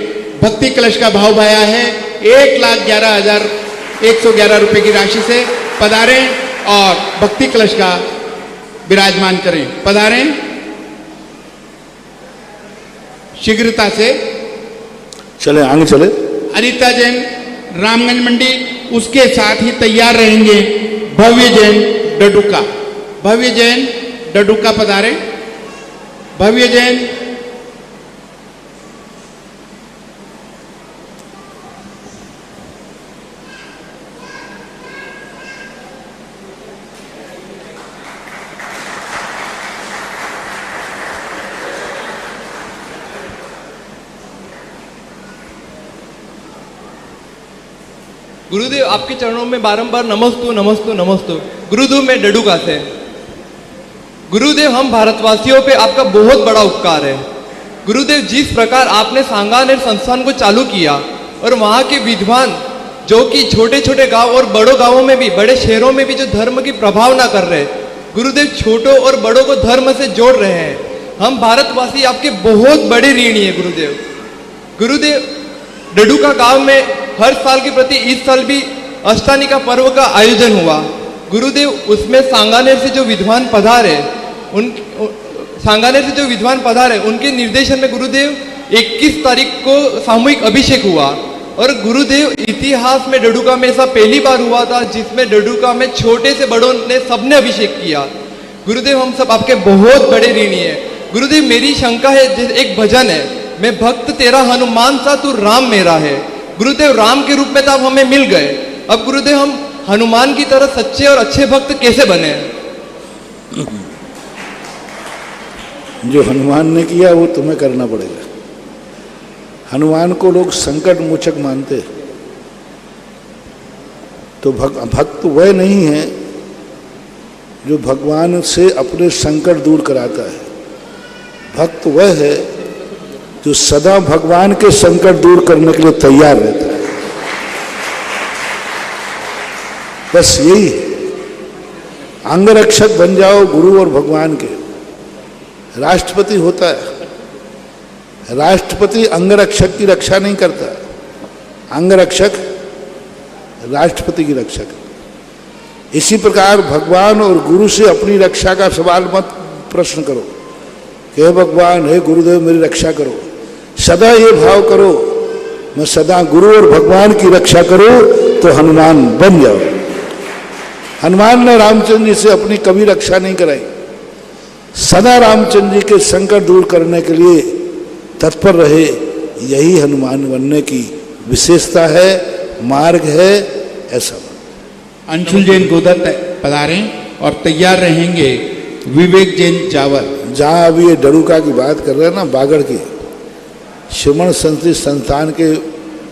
भक्ति कलश का भाव भाया है 1,11,111 रुपए की राशि से। पधारें और भक्ति कलश का विराजमान करें। पधारें शीघ्रता से, चले आगे चले। अनीता जैन रामगंज मंडी, उसके साथ ही तैयार रहेंगे भव्य जैन डडुका। भव्य जैन डडुका पधारे। भव्य जैन गुरुदेव आपके चरणों में बारंबार नमस्तु नमस्तु नमस्तु। गुरुदेव मैं डडुका से। गुरुदेव हम भारतवासियों पे आपका बहुत बड़ा उपकार है। गुरुदेव जिस प्रकार आपने सांगानेर संस्थान को चालू किया और वहाँ के विद्वान जो कि छोटे छोटे गांव और बड़ों गांवों में भी, बड़े शहरों में भी जो धर्म की प्रभावना कर रहे, गुरुदेव छोटों और बड़ों को धर्म से जोड़ रहे हैं। हम भारतवासी आपके बहुत बड़े ऋणी है गुरुदेव। गुरुदेव डडुका गांव में हर साल के प्रति इस साल भी अष्टानी का पर्व का आयोजन हुआ। गुरुदेव उसमें सांगानेर से जो विद्वान पधारे उनके निर्देशन में गुरुदेव 21 तारीख को सामूहिक अभिषेक हुआ। और गुरुदेव इतिहास में डडुका में ऐसा पहली बार हुआ था जिसमें डडुका में छोटे से बड़ों ने सबने अभिषेक किया। गुरुदेव हम सब आपके बहुत बड़े ऋणी है। गुरुदेव मेरी शंका है, जैसे एक भजन है, मैं भक्त तेरा हनुमान सा तू राम मेरा है। गुरुदेव राम के रूप में तो आप हमें मिल गए, अब गुरुदेव हम हनुमान की तरह सच्चे और अच्छे भक्त कैसे बने? जो हनुमान ने किया वो तुम्हें करना पड़ेगा। हनुमान को लोग संकट मोचक मानते, तो भक्त वह नहीं है जो भगवान से अपने संकट दूर कराता है। भक्त वह है जो सदा भगवान के संकट दूर करने के लिए तैयार रहता है। बस यही है। अंगरक्षक बन जाओ गुरु और भगवान के। राष्ट्रपति होता है, राष्ट्रपति अंगरक्षक की रक्षा नहीं करता, अंगरक्षक राष्ट्रपति की रक्षा करता। इसी प्रकार भगवान और गुरु से अपनी रक्षा का सवाल मत प्रश्न करो कि हे भगवान, हे गुरुदेव मेरी रक्षा करो, सदा ये भाव करो मैं सदा गुरु और भगवान की रक्षा करूं तो हनुमान बन जाओ। हनुमान ने रामचंद्र जी से अपनी कभी रक्षा नहीं कराई, सदा रामचंद्र जी के संकट दूर करने के लिए तत्पर रहे। यही हनुमान बनने की विशेषता है, मार्ग है, ऐसा। अंशुल जैन गोदत पधारें और तैयार रहेंगे विवेक जैन जावर। जहाँ अभी ये डड़ूका की बात कर रहे हैं ना, बागड़ की, श्रमण संस्कृति संस्थान के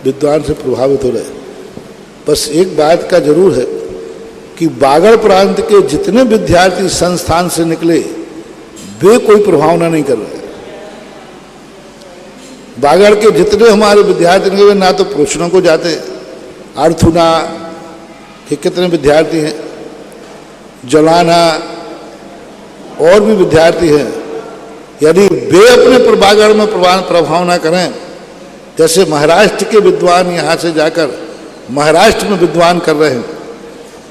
विद्वान से प्रभावित हो रहे। बस एक बात का जरूर है कि बागड़ प्रांत के जितने विद्यार्थी संस्थान से निकले वे कोई प्रभावना नहीं कर रहे। बागड़ के जितने हमारे विद्यार्थी निकले ना तो प्रवचनों को जाते, अर्थुना के कितने विद्यार्थी हैं, जलाना और भी विद्यार्थी हैं। यदि वे अपने बागड़ में प्रभाव ना करें, जैसे महाराष्ट्र के विद्वान यहाँ से जाकर महाराष्ट्र में विद्वान कर रहे हैं,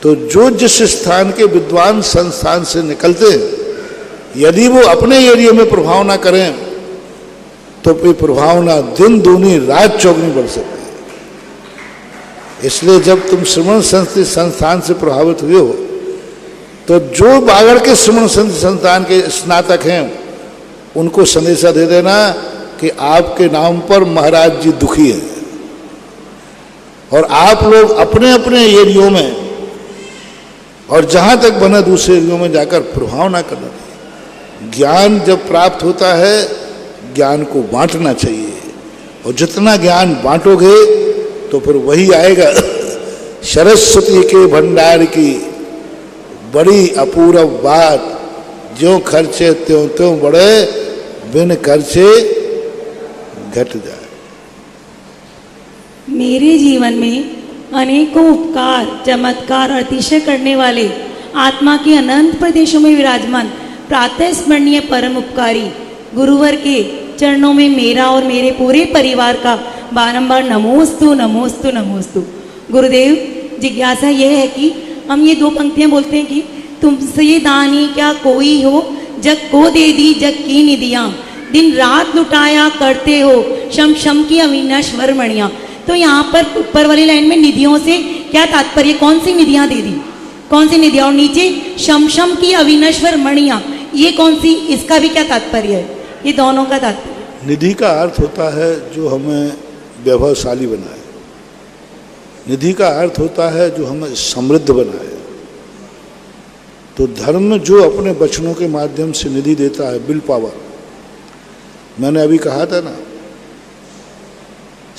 तो जो जिस स्थान के विद्वान संस्थान से निकलते हैं, यदि वो अपने एरिया में प्रभाव ना करें तो ये प्रभावना दिन दूनी रात चौगुनी बढ़ सकती है। इसलिए जब तुम श्रमण संस्कृति संस्थान से प्रभावित हुए हो तो जो बागड़ के श्रमण संस्कृति संस्थान के स्नातक हैं उनको संदेशा दे देना कि आपके नाम पर महाराज जी दुखी हैं और आप लोग अपने अपने एरियो में और जहाँ तक बने दूसरे एरियो में जाकर प्रभाव ना करना। ज्ञान जब प्राप्त होता है ज्ञान को बांटना चाहिए, और जितना ज्ञान बांटोगे तो फिर वही आएगा। सरस्वती के भंडार की बड़ी अपूर्व बात, ज्यों खर्चे त्यों त्यों बढ़े, बिन खर्चे घट जाए। मेरे जीवन में अनेकों उपकार, चमत्कार और अतिशय करने वाले आत्मा के अनंत प्रदेशों में विराजमान प्रातः स्मरणीय परम उपकारी गुरुवर के चरणों में मेरा और मेरे पूरे परिवार का बारंबार नमोस्तु नमोस्तु नमोस्तु। गुरुदेव, जिज्ञासा यह है कि हम ये दो पंक्तियां बोलते हैं कि तुमसे दानी क्या कोई हो, जग को दे दी जग की निधियां, दिन रात लुटाया करते हो शम शम की अविनाश्वर मणियां। तो यहाँ पर ऊपर वाली लाइन में निधियों से क्या तात्पर्य, कौन सी निधियां दे दी, कौन सी निधियां, और नीचे शम शम की अविनाश्वर मणियां, ये कौन सी, इसका भी क्या तात्पर्य है? ये दोनों का तात्पर्य। निधि का अर्थ होता है जो हमें वैभवशाली बनाए, निधि का अर्थ होता है जो हमें समृद्ध बनाए। तो धर्म जो अपने वचनों के माध्यम से निधि देता है, विल पावर, मैंने अभी कहा था ना,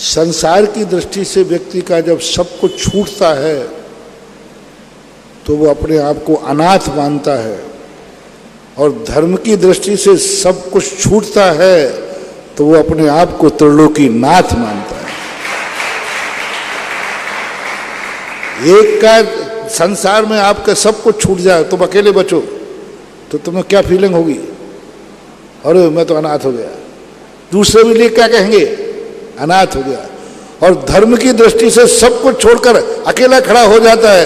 संसार की दृष्टि से व्यक्ति का जब सब कुछ छूटता है तो वो अपने आप को अनाथ मानता है, और धर्म की दृष्टि से सब कुछ छूटता है तो वो अपने आप को त्रिलोकी नाथ मानता है। एक का संसार में आपका सब कुछ छूट जाए, तुम अकेले बचो तो तुम्हें क्या फीलिंग होगी, अरे मैं तो अनाथ हो गया। दूसरे भी लोग क्या कहेंगे, अनाथ हो गया। और धर्म की दृष्टि से सब कुछ छोड़कर अकेला खड़ा हो जाता है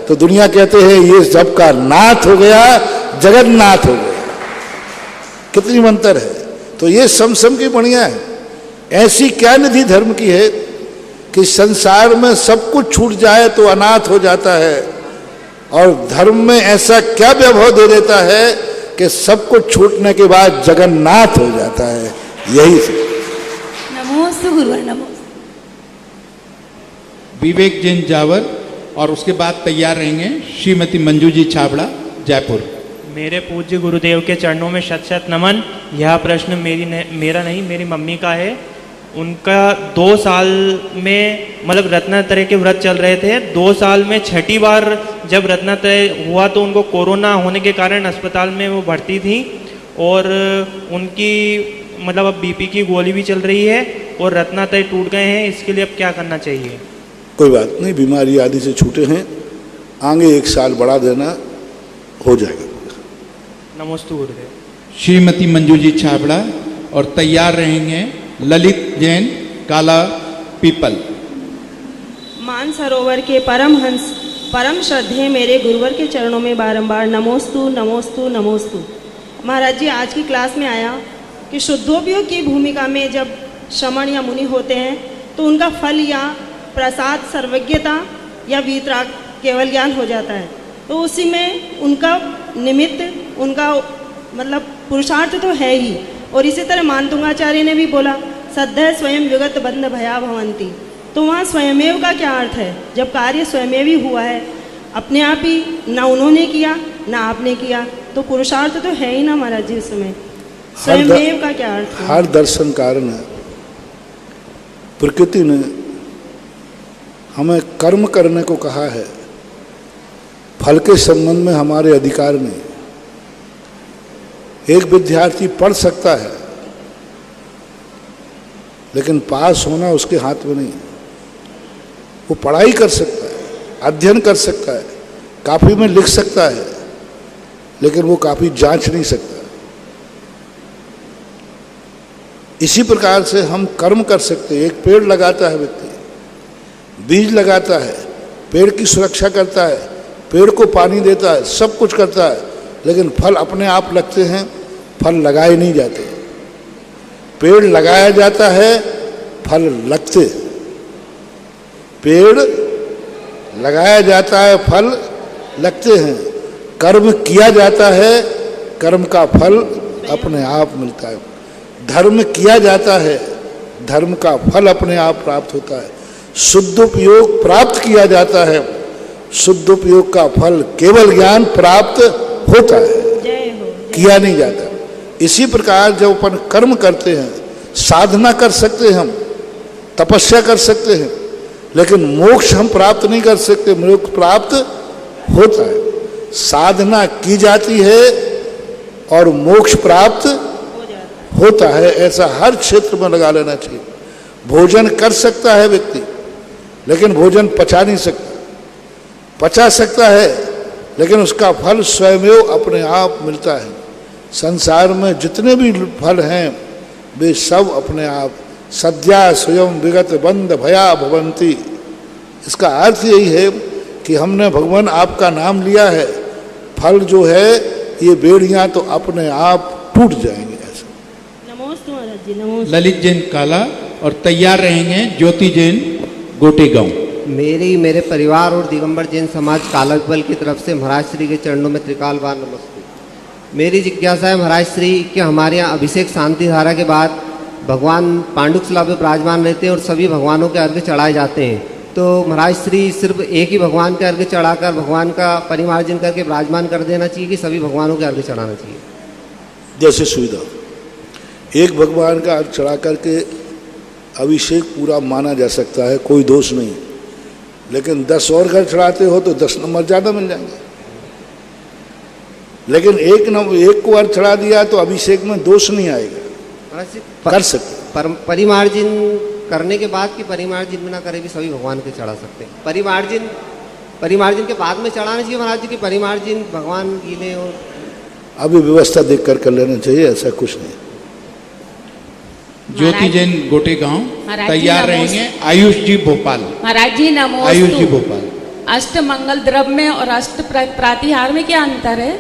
तो दुनिया कहते हैं ये सबका नाथ हो गया, जगन्नाथ हो गया। कितनी मंतर है। तो ये समसम की बढ़िया है। ऐसी क्या निधि धर्म की है कि संसार में सब कुछ छूट जाए तो अनाथ हो जाता है, और धर्म में ऐसा क्या वैभव दे देता है कि सब कुछ छूटने के बाद जगन्नाथ हो जाता है। यही से नमोस्तु गुरुवर, नमोस्तु। विवेक जैन जावर और उसके बाद तैयार रहेंगे श्रीमती मंजू जी छाबड़ा, जयपुर। मेरे पूज्य गुरुदेव के चरणों में शत शत नमन। यह प्रश्न मेरा नहीं, मेरी मम्मी का है। उनका 2 साल में, मतलब रत्नात्रय के व्रत चल रहे थे, 2 साल में 6ठी बार जब रत्नात्रय हुआ तो उनको कोरोना होने के कारण अस्पताल में वो भर्ती थी, और उनकी मतलब अब बीपी की गोली भी चल रही है और रत्नात्रय टूट गए हैं। इसके लिए अब क्या करना चाहिए? कोई बात नहीं, बीमारी आदि से छूटे हैं, आगे 1 साल बढ़ा देना, हो जाएगा। नमोस्तु गुरुदेव। श्रीमती मंजू जी छाबड़ा और तैयार रहेंगे ललित जैन, काला पीपल। मानसरोवर के परम हंस परम श्रद्धेय मेरे गुरुवर के चरणों में बारंबार नमोस्तु नमोस्तु नमोस्तु। महाराज जी, आज की क्लास में आया कि शुद्धोपयोग की भूमिका में जब श्रमण या मुनि होते हैं तो उनका फल या प्रसाद सर्वज्ञता या वीतराग केवल ज्ञान हो जाता है, तो उसी में उनका निमित्त उनका मतलब पुरुषार्थ तो है ही। और इसी तरह मानतुंगाचार्य ने भी बोला सद्य स्वयं विगत बंध भया भवंती, तो वहाँ स्वयमेव का क्या अर्थ है? जब कार्य स्वयमेव ही हुआ है, अपने आप ही, ना उन्होंने किया ना आपने किया, तो पुरुषार्थ तो है ही ना महाराज जी उसमें। स्वयमेव का क्या अर्थ है? हर दर्शनकार ने, प्रकृति ने हमें कर्म करने को कहा है, फल के संबंध में हमारे अधिकार नहीं। एक विद्यार्थी पढ़ सकता है लेकिन पास होना उसके हाथ में नहीं है। वो पढ़ाई कर सकता है, अध्ययन कर सकता है, कापी में लिख सकता है, लेकिन वो कापी जांच नहीं सकता। इसी प्रकार से हम कर्म कर सकते हैं। एक पेड़ लगाता है व्यक्ति, बीज लगाता है, पेड़ की सुरक्षा करता है, पेड़ को पानी देता है, सब कुछ करता है, लेकिन फल अपने आप लगते हैं, फल लगाए नहीं जाते। पेड़ लगाया जाता है, फल लगते। पेड़ लगाया जाता है, फल लगते हैं। कर्म किया जाता है, कर्म का फल अपने आप मिलता है। धर्म किया जाता है, धर्म का फल अपने आप प्राप्त होता है। शुद्धोपयोग प्राप्त किया जाता है, शुद्धोपयोग का फल केवल ज्ञान प्राप्त होता है, किया नहीं जाता। इसी प्रकार जब अपन कर्म करते हैं, साधना कर सकते हैं, हम तपस्या कर सकते हैं, लेकिन मोक्ष हम प्राप्त नहीं कर सकते। मोक्ष प्राप्त होता है, साधना की जाती है और मोक्ष प्राप्त होता है। ऐसा हर क्षेत्र में लगा लेना चाहिए। भोजन कर सकता है व्यक्ति, लेकिन भोजन पचा नहीं सकता। पचा सकता है, लेकिन उसका फल स्वयमेव अपने आप मिलता है। संसार में जितने भी फल हैं वे सब अपने आप सद्या स्वयं विगत बंध भया भवंती। इसका अर्थ यही है कि हमने भगवान आपका नाम लिया है, फल जो है ये बेड़ियां तो अपने आप टूट जाएंगे। ऐसा नमोस्तु महाराज जी, नमोस्तु। ललित जैन काला और तैयार रहेंगे ज्योति जैन गोटेगांव। मेरे परिवार और दिगंबर जैन समाज कालापल की तरफ से महाराज श्री के चरणों में त्रिकाल बार नमस्ते। मेरी जिज्ञासा है महाराज श्री कि हमारे यहाँ अभिषेक शांति धारा के बाद भगवान पांडुक शिला पे विराजमान रहते हैं और सभी भगवानों के अर्घ्य चढ़ाए जाते हैं, तो महाराज श्री सिर्फ एक ही भगवान के अर्घ्य चढ़ाकर भगवान का परिमार्जन करके विराजमान कर देना चाहिए कि सभी भगवानों के अर्घ्य चढ़ाना चाहिए? जैसे सुविधा, एक भगवान का अर्घ्य चढ़ा करके अभिषेक पूरा माना जा सकता है, कोई दोष नहीं। लेकिन 10 और घर चढ़ाते हो तो 10 नंबर ज़्यादा मिल जाएंगे। लेकिन एक को अर्घ्य चढ़ा दिया तो अभिषेक में दोष नहीं आएगा, कर सकते। परिमार्जन करने के बाद कि परिमार्जन बिना करे भी सभी भगवान के चढ़ा सकते हैं? परिमार्जन के बाद में चढ़ाना चाहिए महाराज जी की परिमार्जन भगवान गीले? और अभी व्यवस्था देख कर लेना चाहिए, ऐसा कुछ नहीं। ज्योति जैन गोटेगांव तैयार रहेंगे। आयुष जी भोपाल। महाराज जी नमोस्तु। आयुष जी भोपाल। अष्ट मंगल द्रव्य में और अष्ट प्रातिहार में क्या अंतर है?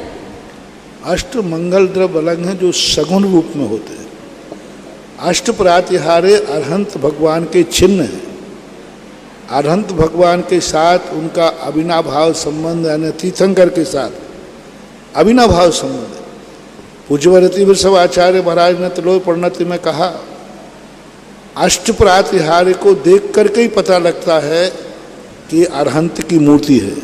अष्ट मंगल द्रव्य अलग हैं जो सगुण रूप में होते हैं। अष्ट प्रातिहारे अरहंत भगवान के चिन्ह हैं। अरहंत भगवान के साथ उनका अविनाभाव संबंध, यानी तीर्थंकर के साथ अविनाभाव संबंध है। पूज्यवरती वृषभ आचार्य महाराज ने त्रिलोक प्रणति में कहा, अष्ट प्रातिहार्य को देख करके ही पता लगता है कि अरहंत की मूर्ति है।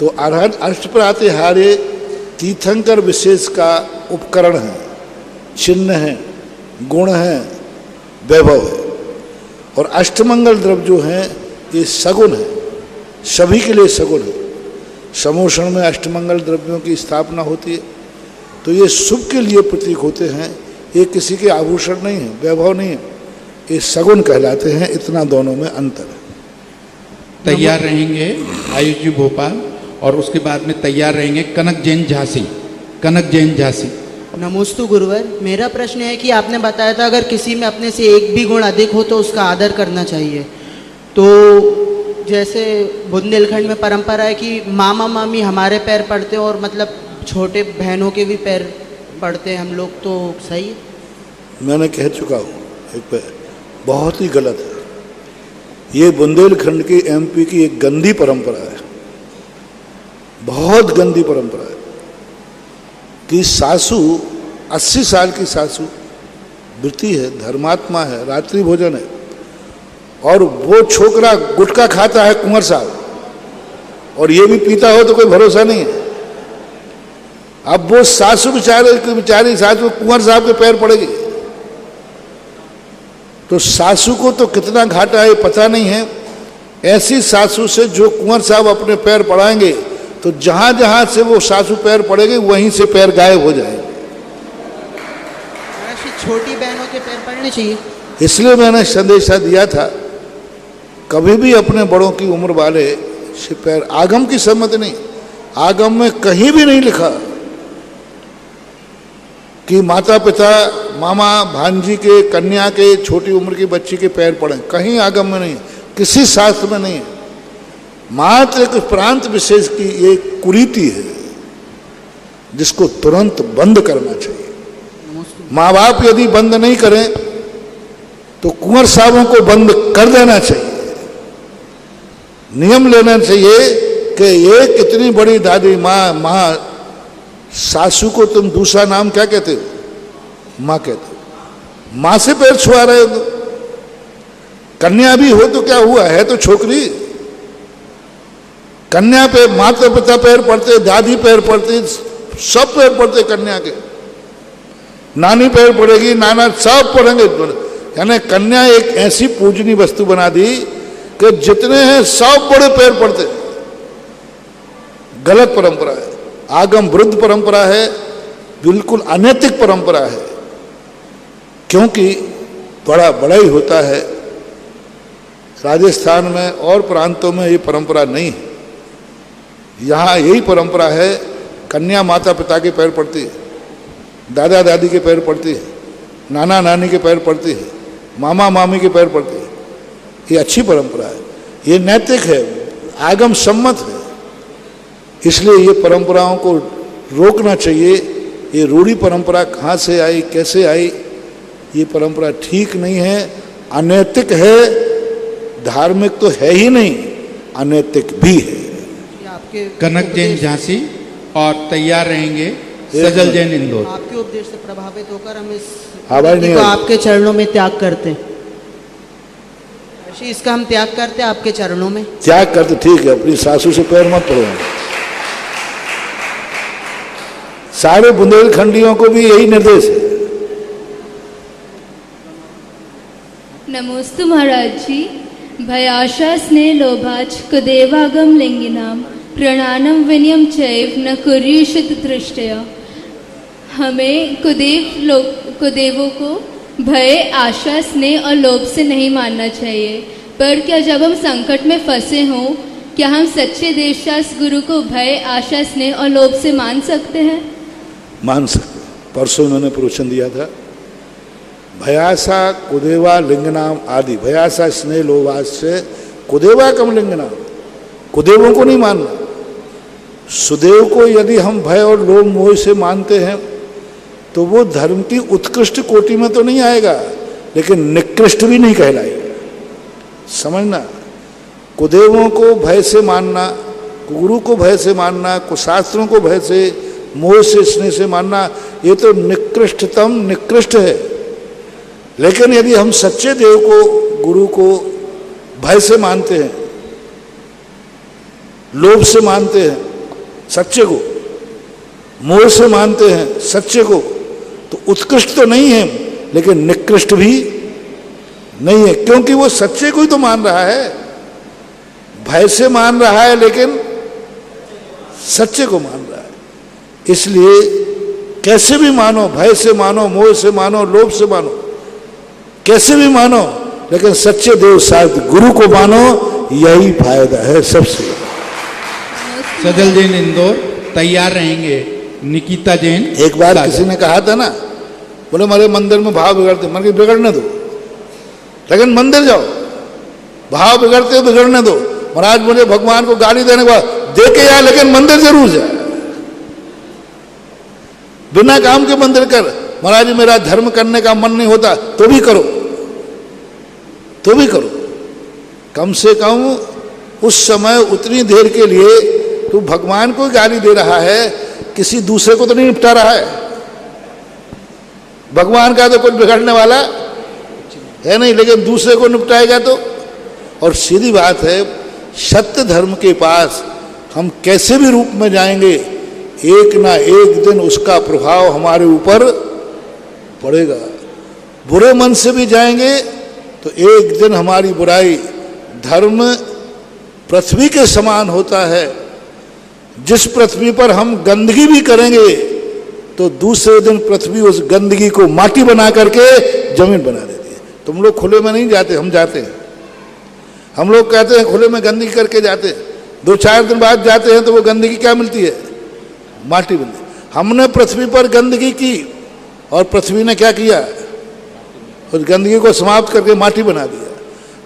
तो अरहंत अष्ट प्रातिहार्य तीर्थंकर विशेष का उपकरण है, चिन्ह है, गुण है, वैभव है। और अष्टमंगल द्रव्य जो हैं ये सगुण है, सभी के लिए सगुण है। समोषण में अष्टमंगल द्रव्यों की स्थापना होती है, तो ये शुभ के लिए प्रतीक होते हैं। ये किसी के आभूषण नहीं है, वैभव नहीं है, ये सगुण कहलाते हैं। इतना दोनों में अंतर है। तैयार रहेंगे आयुष जी भोपाल और उसके बाद में तैयार रहेंगे कनक जैन झांसी। कनक जैन झांसी। नमोस्तु गुरुवर। मेरा प्रश्न है कि आपने बताया था अगर किसी में अपने से एक भी गुण अधिक हो तो उसका आदर करना चाहिए। तो जैसे बुंदेलखंड में परंपरा है कि मामा मामी हमारे पैर पड़ते और मतलब छोटे बहनों के भी पैर पढ़ते हैं हम लोग, तो सही है? मैंने कह चुका हूँ एक पे, बहुत ही गलत है। ये बुंदेलखंड की एमपी की एक गंदी परंपरा है, बहुत गंदी परंपरा है कि सासू 80 साल की सासू वृत्ति है, धर्मात्मा है, रात्रि भोजन है, और वो छोकरा गुटखा खाता है कुंवर साहब, और ये भी पीता हो तो कोई भरोसा नहीं है। अब वो सासू बेचारी सासू कुंवर साहब के पैर पड़ेगी, तो सासू को तो कितना घाटा है पता नहीं है। ऐसी सासू से जो कुंवर साहब अपने पैर पड़ाएंगे तो जहां जहां से वो सासू पैर पड़ेगी वहीं से पैर गायब हो जाएंगे। छोटी बहनों के पैर पड़ने चाहिए, इसलिए मैंने संदेशा दिया था, कभी भी अपने बड़ों की उम्र वाले से पैर, आगम की सम्मति नहीं, आगम में कहीं भी नहीं लिखा कि माता पिता मामा भांजी के कन्या के छोटी उम्र की बच्ची के पैर पड़े, कहीं आगम में नहीं, किसी शास्त्र में नहीं है। मात्र एक प्रांत विशेष की एक कुरीति है जिसको तुरंत बंद करना चाहिए। माँ बाप यदि बंद नहीं करें तो कुंवर साहबों को बंद कर देना चाहिए। नियम लेना चाहिए कि एक इतनी बड़ी दादी माँ सासू को तुम दूसरा नाम क्या कहते हो? माँ कहते हो। माँ से पैर छुआ रहे हो, कन्या भी हो तो क्या हुआ है, तो छोकरी। कन्या पे माता पिता पैर पड़ते, दादी पैर पड़ते, सब पैर पड़ते कन्या के, नानी पैर पड़ेगी, नाना सब पड़ेंगे। यानी कन्या एक ऐसी पूजनीय वस्तु बना दी कि जितने हैं सब बड़े पैर पड़ते। गलत परंपरा है, आगम वृद्ध परंपरा है, बिल्कुल अनैतिक परंपरा है, क्योंकि बड़ा बड़ा ही होता है। राजस्थान में और प्रांतों में ये परंपरा नहीं है, यहाँ यही परंपरा है। कन्या माता पिता के पैर पड़ती है, दादा दादी के पैर पड़ती है, नाना नानी के पैर पड़ती है, मामा मामी के पैर पड़ती है। ये अच्छी परंपरा है, ये नैतिक है, आगम सम्मत है। इसलिए ये परंपराओं को रोकना चाहिए। ये रूढ़ी परंपरा कहाँ से आई, कैसे आई, ये परंपरा ठीक नहीं है, अनैतिक है, धार्मिक तो है ही नहीं, अनैतिक भी है। कनक जैन झांसी और तैयार रहेंगे सजल जैन इंदौर। आपके उपदेश से प्रभावित होकर हम इस आवाज नहीं को आई। आपके चरणों में त्याग करते हैं। इसका हम त्याग करते हैं आपके चरणों में। त्याग करते ठीक है, अपनी सासू से पैर मत पड़ो। सारे बुंदेलखंडियों को भी यही निर्देश है। नमोस्तु महाराज जी। भयाशा स्नेह लोभाच कुदेवागम लिंगिनाम प्रणानम विनयम चैव न कुर्युषित तृष्टया। हमें कुदेवों को भय, आशा, स्नेह और लोभ से नहीं मानना चाहिए, पर क्या जब हम संकट में फंसे हों, क्या हम सच्चे देवशास्त्र गुरु को भय, आशा, स्नेह और लोभ से मान सकते हैं? मान सकते। परसों उन्होंने प्रवचन दिया था, भयासा कुदेवा लिंगनाम आदि, भयासा स्नेह लोभास से कुदेवा कम लिंगनाम, कुदेवों को नहीं मानना। सुदेव को यदि हम भय और लोभ मोह से मानते हैं तो वो धर्म की उत्कृष्ट कोटि में तो नहीं आएगा, लेकिन निकृष्ट भी नहीं कहलाएगा। समझना, कुदेवों को भय से मानना, गुरु को भय से मानना, कुशास्त्रों को भय से, मोह से, स्नेह से मानना, ये तो निकृष्टतम निकृष्ट है। लेकिन यदि हम सच्चे देव को, गुरु को भय से मानते हैं, लोभ से मानते हैं सच्चे को, मोह से मानते हैं सच्चे को, तो उत्कृष्ट तो नहीं है लेकिन निकृष्ट भी नहीं है, क्योंकि वो सच्चे को ही तो मान रहा है। भय से मान रहा है लेकिन सच्चे को मान रहा है। इसलिए कैसे भी मानो, भय से मानो, मोह से मानो, लोभ से मानो, कैसे भी मानो, लेकिन सच्चे देव शायद गुरु को मानो, यही फायदा है सबसे। सजल जैन इंदौर तैयार रहेंगे निकिता जैन। एक बार किसी ने कहा था ना, बोले हमारे मंदिर में भाव बिगड़ते, मन की बिगड़ने दो, लेकिन मंदिर जाओ, भाव बिगड़ते बिगड़ने दो। महाराज बोले भगवान को गाली देने के बाद दे के आए, लेकिन मंदिर जरूर जाए। बिना काम के मंदिर कर। महाराज जी मेरा धर्म करने का मन नहीं होता, तो भी करो, तो भी करो। कम से कम उस समय उतनी देर के लिए तू भगवान को गाली दे रहा है, किसी दूसरे को तो नहीं निपटा रहा है। भगवान का तो कुछ बिगड़ने वाला है नहीं, लेकिन दूसरे को निपटाएगा तो। और सीधी बात है, सत्य धर्म के पास हम कैसे भी रूप में जाएंगे, एक ना एक दिन उसका प्रभाव हमारे ऊपर पड़ेगा। बुरे मन से भी जाएंगे तो एक दिन हमारी बुराई, धर्म पृथ्वी के समान होता है। जिस पृथ्वी पर हम गंदगी भी करेंगे तो दूसरे दिन पृथ्वी उस गंदगी को माटी बना करके जमीन बना देती है। तुम लोग खुले में नहीं जाते, हम जाते हैं। हम लोग कहते हैं खुले में गंदगी करके जाते हैं, 2-4 दिन बाद जाते हैं तो वो गंदगी क्या मिलती है? माटी मिलती है। हमने पृथ्वी पर गंदगी की और पृथ्वी ने क्या किया? उस गंदगी को समाप्त करके माटी बना दिया।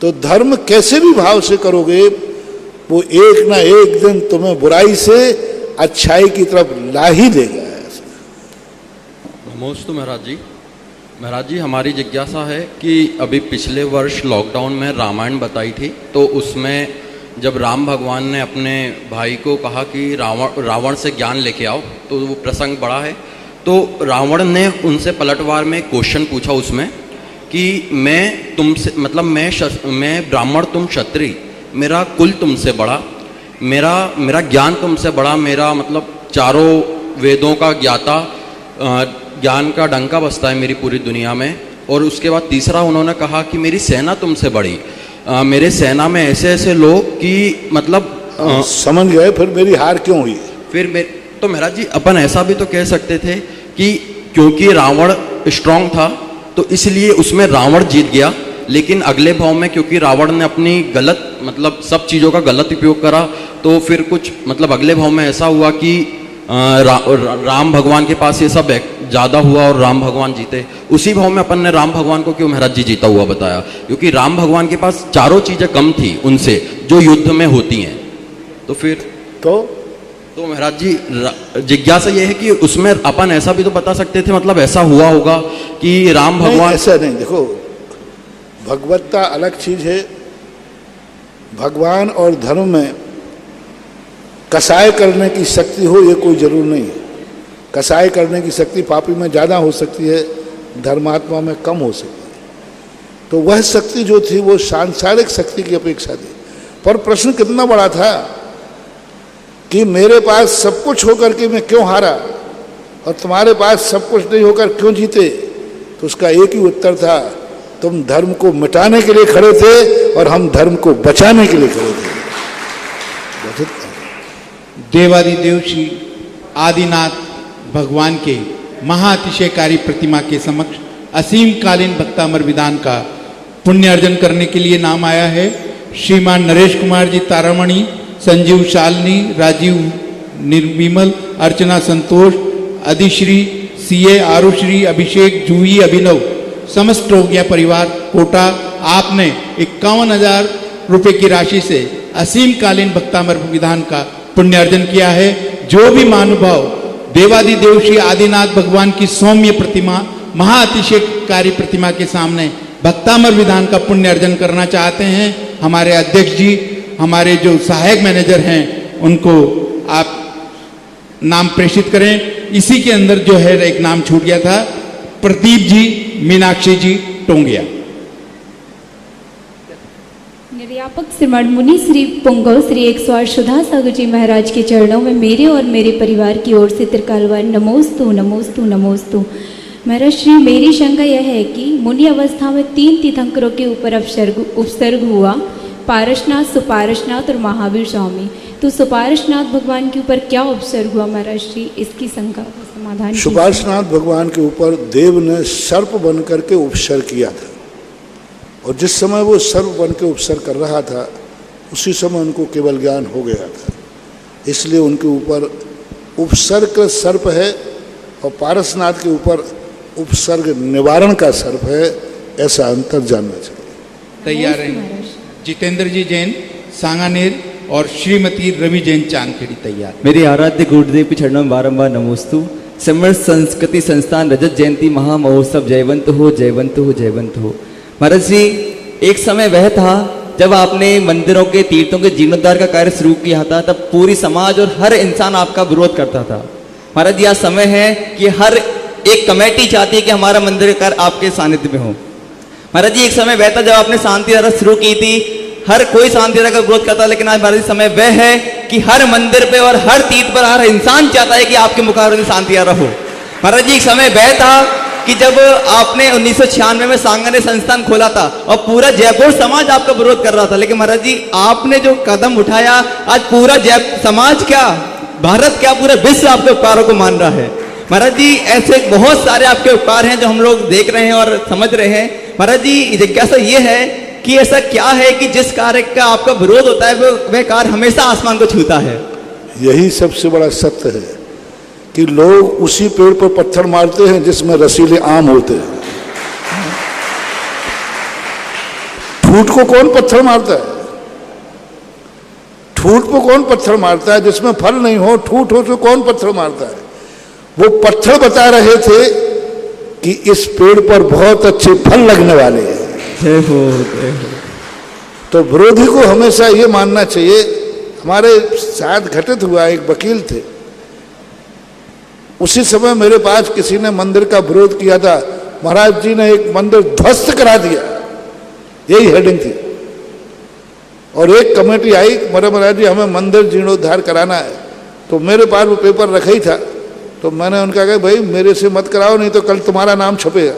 तो धर्म कैसे भी भाव से करोगे, वो एक ना एक दिन तुम्हें बुराई से अच्छाई की तरफ ला ही देगा। नमोस्तु महाराज जी। महाराज जी, हमारी जिज्ञासा है कि अभी पिछले वर्ष लॉकडाउन में रामायण बताई थी, तो उसमें जब राम भगवान ने अपने भाई को कहा कि रावण से ज्ञान लेके आओ, तो वो प्रसंग बड़ा है। तो रावण ने उनसे पलटवार में क्वेश्चन पूछा उसमें कि मैं तुमसे, मतलब मैं ब्राह्मण, तुम क्षत्रिय, मेरा कुल तुमसे बड़ा, मेरा ज्ञान तुमसे बड़ा, मेरा मतलब चारों वेदों का ज्ञाता, ज्ञान का डंका बजता है मेरी पूरी दुनिया में। और उसके बाद तीसरा उन्होंने कहा कि मेरी सेना तुमसे बड़ी, मेरे सेना में ऐसे ऐसे लोग कि मतलब समझ गए। फिर मेरी हार क्यों हुई? तो महाराज जी, अपन ऐसा भी तो कह सकते थे कि क्योंकि रावण स्ट्रांग था तो इसलिए उसमें रावण जीत गया, लेकिन अगले भाव में क्योंकि रावण ने अपनी गलत, मतलब सब चीज़ों का गलत उपयोग करा, तो फिर कुछ मतलब अगले भाव में ऐसा हुआ कि राम भगवान के पास ये सब ज़्यादा हुआ और राम भगवान जीते। उसी भाव में अपन ने राम भगवान को क्यों महाराज जी जीता हुआ बताया? क्योंकि राम भगवान के पास चारों चीज़ें कम थी उनसे जो युद्ध में होती हैं। तो फिर तो महाराज जी, जिज्ञासा ये है कि उसमें अपन ऐसा भी तो बता सकते थे, मतलब ऐसा हुआ होगा कि राम भगवान। ऐसा नहीं, देखो भगवत्ता अलग चीज है। भगवान और धर्म में कसाय करने की शक्ति हो ये कोई जरूर नहीं है। कसाय करने की शक्ति पापी में ज़्यादा हो सकती है, धर्मात्मा में कम हो सकती है। तो वह शक्ति जो थी वो सांसारिक शक्ति की अपेक्षा थी। पर प्रश्न कितना बड़ा था कि मेरे पास सब कुछ होकर के मैं क्यों हारा और तुम्हारे पास सब कुछ नहीं होकर क्यों जीते? तो उसका एक ही उत्तर था, तुम धर्म को मिटाने के लिए खड़े थे और हम धर्म को बचाने के लिए खड़े थे। देवादिदेव श्री आदिनाथ भगवान के महाअतिशयकारी प्रतिमा के समक्ष असीम कालीन भक्तामर विधान का पुण्य अर्जन करने के लिए नाम आया है। श्रीमान नरेश कुमार जी तारामणि, संजीव शालिनी, राजीव निर्विमल, अर्चना संतोष, अधिश्री, सीए आरुश्री, अभिषेक, जूही, अभिनव, समस्त टोगिया परिवार कोटा, आपने 51,000 रुपये की राशि से असीम कालीन भक्तामर विधान का पुण्य अर्जन किया है। जो भी महानुभाव देवादिदेव श्री आदिनाथ भगवान की सौम्य प्रतिमा, महाअतिशयकारी प्रतिमा के सामने भक्तामर विधान का पुण्य अर्जन करना चाहते हैं, हमारे अध्यक्ष जी, हमारे जो सहायक मैनेजर हैं, उनको आप नाम प्रेषित करें। इसी के अंदर जो है एक नाम छूट गया था, प्रदीप जी, मीनाक्षी जी, टोंगिया। निर्यापक श्रीमान मुनि श्री पुंगव श्री 108 सुधा सागर जी महाराज के चरणों में मेरे और मेरे परिवार की ओर से त्रिकालवार नमोस्तु नमोस्तु नमोस्तु। महाराज श्री, मेरी शंका यह है कि मुनि अवस्था में 3 तीर्थंकरों के ऊपर उपसर्ग हुआ, पारसनाथ, सुपारसनाथ और महावीर स्वामी। तो सुपारसनाथ भगवान के ऊपर क्या उपसर्ग हुआ महाराज श्री? इसकी शंका का समाधान। सुपारसनाथ भगवान के ऊपर देव ने सर्प बन करके उपसर्ग किया था, और जिस समय वो सर्प बन के उपसर्ग कर रहा था उसी समय उनको केवल ज्ञान हो गया था, इसलिए उनके ऊपर उपसर्ग सर्प है और पारसनाथ के ऊपर उपसर्ग निवारण का सर्प है। ऐसा अंतर जानना चाहिए। तैयार हैं जितेंद्र जी जैन सांगानेर और श्रीमती रवि जैन चांदखेड़ी तैयार। मेरे आराध्य गुरुदेव के चरणों में बारंबार नमोस्तु। समर्थ संस्कृति संस्थान रजत जयंती महामहोत्सव जयवंत हो जयवंत हो जयवंत हो। महाराज जी, एक समय वह था जब आपने मंदिरों के तीर्थों के जीर्णोद्धार का कार्य शुरू किया था, तब पूरी समाज और हर इंसान आपका विरोध करता था। महाराज जी, यह समय है कि हर एक कमेटी चाहती है कि हमारा मंदिर का कार्य आपके सानिध्य में हो। महाराज जी, एक समय वह था जब आपने शांति धारा शुरू की थी, हर कोई शांति धारा का विरोध करता, लेकिन आज महाराज जी समय वह है कि हर मंदिर पे और हर तीर्थ पर हर इंसान चाहता है कि आपके मुखारबिंद शांति धारा हो। महाराज जी, एक समय वह था कि जब आपने 1996 में सांगने संस्थान खोला था और पूरा जयपुर समाज आपका विरोध कर रहा था, लेकिन महाराज जी आपने जो कदम उठाया, आज पूरा समाज क्या, भारत क्या, पूरा विश्व आपके उपकारों को मान रहा है। महाराज जी, ऐसे बहुत सारे आपके उपकार हैं जो हम लोग देख रहे हैं और समझ रहे हैं। महाराज जी, जिज्ञासा ये है कि ऐसा क्या है कि जिस कार्य का आपका विरोध होता है वह कार्य हमेशा आसमान को छूता है? यही सबसे बड़ा सत्य है कि लोग उसी पेड़ पर पत्थर मारते हैं जिसमें रसीले आम होते हैं। ठूठ को कौन पत्थर मारता है? ठूठ को कौन पत्थर मारता है? जिसमें फल नहीं हो, ठूठ हो तो कौन पत्थर मारता है? वो पत्थर बता रहे थे कि इस पेड़ पर बहुत अच्छे फल लगने वाले हैं। तो विरोधी को हमेशा ये मानना चाहिए। हमारे साथ घटित हुआ, एक वकील थे, उसी समय मेरे पास किसी ने मंदिर का विरोध किया था, महाराज जी ने एक मंदिर ध्वस्त करा दिया, यही हेडिंग थी। और एक कमेटी आई, मेरे महाराज जी हमें मंदिर जीर्णोद्धार कराना है। तो मेरे पास वो पेपर रखा ही था, तो मैंने उनका कहा भाई मेरे से मत कराओ, नहीं तो कल तुम्हारा नाम छपेगा।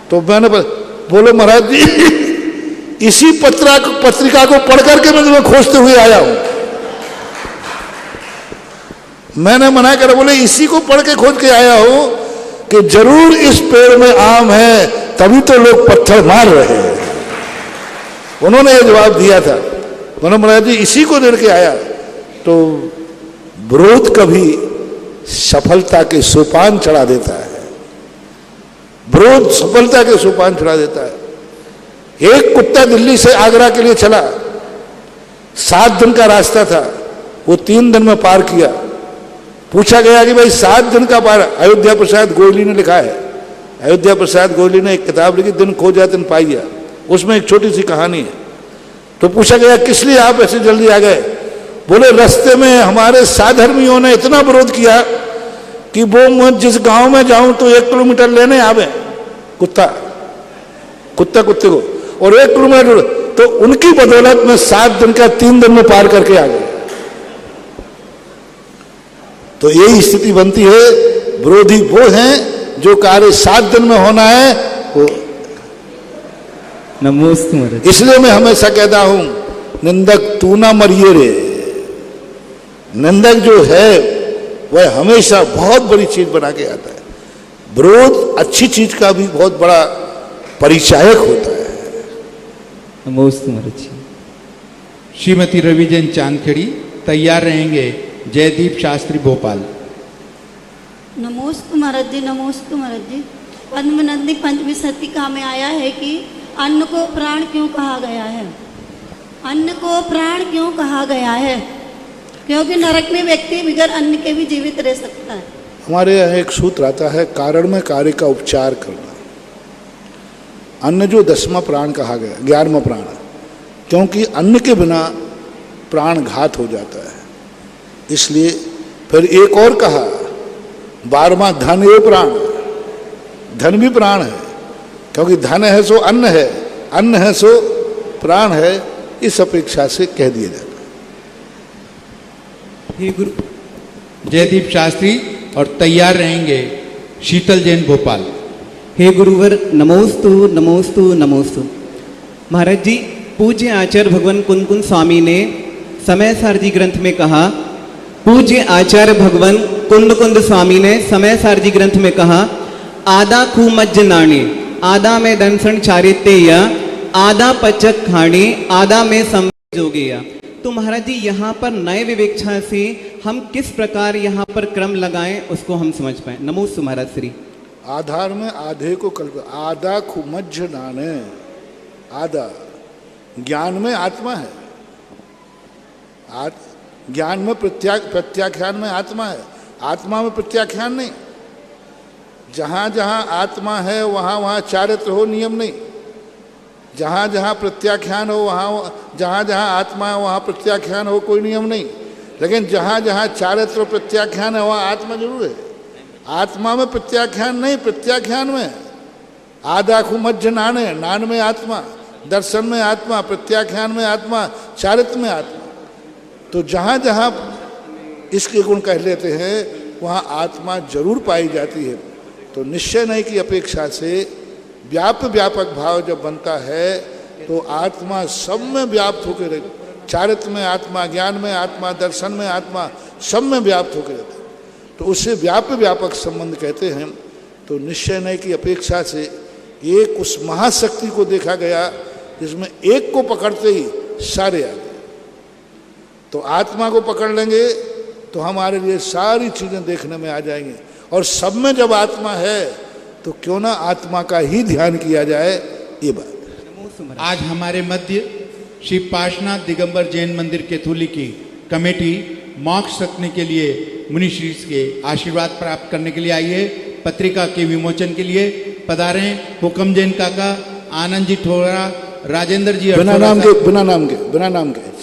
तो मैंने बोले महाराज जी इसी पत्रिका को पढ़ करके मैं तुम्हें खोजते हुए आया हूं। मैंने मना कर बोले इसी को पढ़ के खोज के आया हूं कि जरूर इस पेड़ में आम है, तभी तो लोग पत्थर मार रहे हैं। उन्होंने ये जवाब दिया था। मैंने महाराज जी इसी को देख के आया। तो विरोध कभी सफलता के सोपान चढ़ा देता है, विरोध सफलता के सोपान चढ़ा देता है। एक कुत्ता दिल्ली से आगरा के लिए चला, 7 दिन का रास्ता था, वो 3 दिन में पार किया। पूछा गया कि भाई 7 दिन का पार, अयोध्या प्रसाद गोयली ने लिखा है, अयोध्या प्रसाद गोयली ने एक किताब लिखी, दिन खोजा दिन पाइया, उसमें एक छोटी सी कहानी है। तो पूछा गया किस लिए आप ऐसे जल्दी आ गए? बोले रास्ते में हमारे साधर्मियों ने इतना विरोध किया कि वो मैं जिस गांव में जाऊं तो 1 किलोमीटर लेने आवे कुत्ता कुत्ते को, और 1 किलोमीटर, तो उनकी बदौलत में 7 दिन का 3 दिन में पार करके आ गए। तो यही स्थिति बनती है। विरोधी वो हैं जो कार्य 7 दिन में होना है वो। नमस्ते। इसलिए मैं हमेशा कहता हूं निंदक तू ना मरिए रे। निंदक जो है वह हमेशा बहुत बड़ी चीज बना के आता है। विरोध अच्छी चीज का भी बहुत बड़ा परिचायक होता है। नमस्ते महाराज जी। श्रीमती रवि जैन चांदखेड़ी तैयार रहेंगे। जयदीप शास्त्री भोपाल। नमोस्तु महाराज जी, नमोस्तु महाराज जी। पद्मनंदी पंचमी शतिका में आया है कि अन्न को प्राण क्यों कहा गया है? अन्न को प्राण क्यों कहा गया है? क्योंकि नरक में व्यक्ति बिगर अन्न के भी जीवित रह सकता है। हमारे यहाँ एक सूत्र आता है, कारण में कार्य का उपचार करना। अन्न जो 10वां प्राण कहा गया, 11वां प्राण, क्योंकि अन्न के बिना प्राण घात हो जाता है, इसलिए फिर एक और कहा 12वां धन ये प्राण, धन भी प्राण है, क्योंकि धन है सो अन्न है, अन्न है सो प्राण है, इस अपेक्षा से कह दिया जाता है। गुरु जयदीप शास्त्री और तैयार रहेंगे शीतल जैन भोपाल। हे गुरुवर, नमोस्तु नमोस्तु नमोस्तु। महाराज जी, पूज्य आचार्य भगवान कुंद स्वामी ने समय सारजी ग्रंथ में कहा, पूज्य आचार्य भगवान कुंद स्वामी ने समय सारजी ग्रंथ में कहा, आधा खू मज्ज नाणी, आधा में दंसन चारित्य, आधा पचक खाणी, आधा में जोगिया। तो महाराज जी, यहाँ पर नए विवेक्षा से हम किस प्रकार यहाँ पर क्रम लगाएं उसको हम समझ पाए। नमोस्तु महाराज श्री। आधार में आधे को कल्प, आधा खुमज्ज नाने, आधा ज्ञान में आत्मा है, ज्ञान में प्रत्याख्यान में आत्मा है, आत्मा में प्रत्याख्यान नहीं। जहाँ जहाँ आत्मा है वहाँ वहाँ चारित्र हो, नियम नहीं। जहाँ जहाँ प्रत्याख्यान हो वहाँ, जहाँ जहाँ आत्मा है वहाँ प्रत्याख्यान हो, कोई नियम नहीं। लेकिन जहाँ जहाँ चारित्र प्रत्याख्यान है वहाँ आत्मा जरूर है। आत्मा में प्रत्याख्यान नहीं, प्रत्याख्यान में आदाखु मध्य नाने, नान में आत्मा, दर्शन में आत्मा, प्रत्याख्यान में आत्मा, चारित्र में आत्मा। तो जहाँ जहाँ इसके गुण कह लेते हैं वहाँ आत्मा जरूर पाई जाती है। तो निश्चय नहीं की अपेक्षा से व्यापक भाव जब बनता है तो आत्मा सब में व्याप्त होकर रहती, चारित्र में आत्मा, ज्ञान में आत्मा, दर्शन में आत्मा, सब में व्याप्त होकर रहती। तो उससे व्यापक संबंध कहते हैं। तो निश्चय नहीं की अपेक्षा से एक उस महाशक्ति को देखा गया जिसमें एक को पकड़ते ही सारे आ गए। तो आत्मा को पकड़ लेंगे तो हमारे लिए सारी चीजें देखने में आ जाएंगी। और सब में जब आत्मा है तो क्यों ना आत्मा का ही ध्यान किया जाए, ये बात। आज हमारे मध्य श्री पार्श्वनाथ दिगंबर जैन मंदिर केथुली की कमेटी मोक्ष रखने के लिए मुनिश्री के आशीर्वाद प्राप्त करने के लिए आई है। पत्रिका के विमोचन के लिए पधारे हुक्म जैन काका, आनंद जी ठोरा, राजेंद्र जी बिना नाम के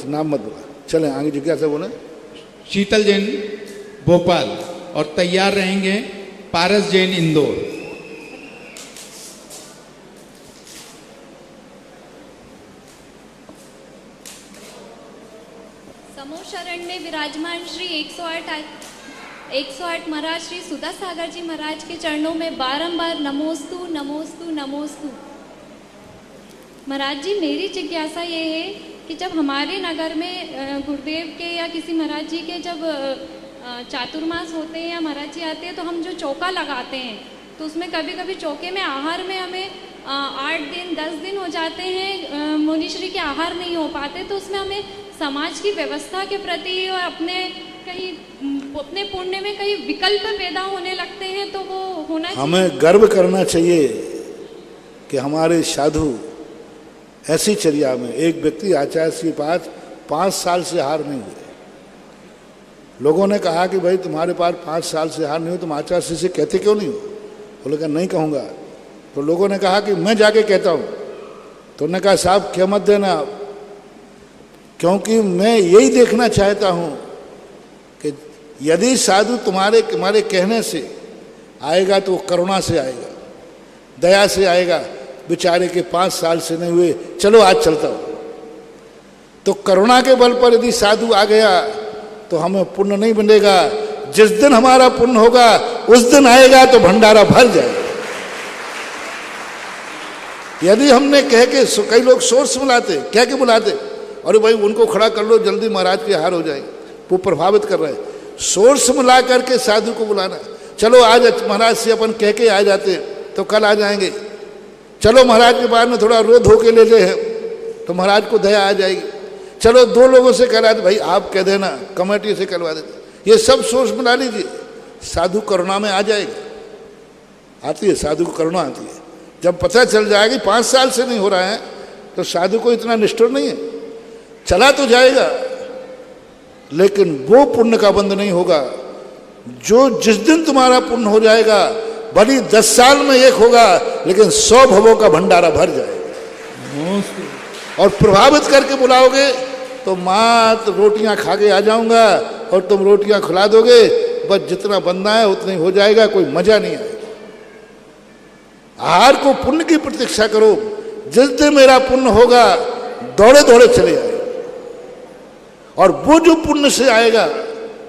नाम मत बोला, चले आगे जिज्ञासा बोले। शीतल जैन भोपाल और तैयार रहेंगे पारस जैन इंदौर। समूह शरण में विराजमान श्री 108 महाराज श्री सुधा सागर जी महाराज के चरणों में बारंबार नमोस्तु नमोस्तु नमोस्तु। महाराज जी, मेरी जिज्ञासा ये है कि जब हमारे नगर में गुरुदेव के या किसी महाराज जी के जब चातुर्मास होते हैं या महाराज जी आते हैं तो हम जो चौका लगाते हैं तो उसमें कभी कभी चौके में आहार में हमें 8 दिन 10 दिन हो जाते हैं, मुनिश्री के आहार नहीं हो पाते। तो उसमें हमें समाज की व्यवस्था के प्रति और अपने पुण्य में कहीं विकल्प पैदा होने लगते हैं, तो वो होना चाहिए। हमें गर्व करना चाहिए कि हमारे साधु ऐसी चर्या में, एक व्यक्ति आचार्य के पास 5 साल से हार नहीं हुए। लोगों ने कहा कि भाई तुम्हारे पास 5 साल से हार नहीं हो, तुम आचार्य से कहते क्यों नहीं हो? बोले कहा नहीं कहूँगा। तो लोगों ने कहा कि मैं जाके कहता हूँ। तो उन्होंने कहा साहब क्या मत देना, क्योंकि मैं यही देखना चाहता हूँ कि यदि साधु तुम्हारे कहने से आएगा तो करुणा से आएगा, दया से आएगा। बेचारे के 5 साल से नहीं हुए, चलो आज चलता हूँ। तो करुणा के बल पर यदि साधु आ गया तो हमें पुण्य नहीं बनेगा। जिस दिन हमारा पुण्य होगा उस दिन आएगा तो भंडारा भर जाएगा। यदि हमने कह के, कई लोग सोर्स बुलाते, कह के बुलाते, अरे भाई उनको खड़ा कर लो जल्दी महाराज के हार हो जाएंगे, वो प्रभावित कर रहे हैं। सोर्स मिला करके साधु को बुलाना, चलो आज महाराज से अपन कह के आ जाते तो कल आ जाएंगे। चलो महाराज के बाद में थोड़ा रोध होके ले ले हैं तो महाराज को दया आ जाएगी। चलो 2 लोगों से करा दे, भाई आप कह देना, कमेटी से करवा देते। ये सब सोर्स बना लीजिए, साधु करुणा में आ जाएगी। आती है साधु को करुणा आती है। जब पता चल जाएगी 5 साल से नहीं हो रहा है तो साधु को इतना निष्ठुर नहीं है, चला तो जाएगा लेकिन वो पुण्य का बंध नहीं होगा। जो जिस दिन तुम्हारा पुण्य हो जाएगा, भली 10 साल में एक होगा लेकिन 100 भवों का भंडारा भर जाएगा। और प्रभावित करके बुलाओगे तो मात रोटियां खा के आ जाऊंगा और तुम रोटियां खिला दोगे, बस जितना बनना है उतना ही हो जाएगा, कोई मजा नहीं आएगा। आहार को पुण्य की प्रतीक्षा करो, जिस दिन मेरा पुण्य होगा दौड़े दौड़े चले आए, और वो जो पुण्य से आएगा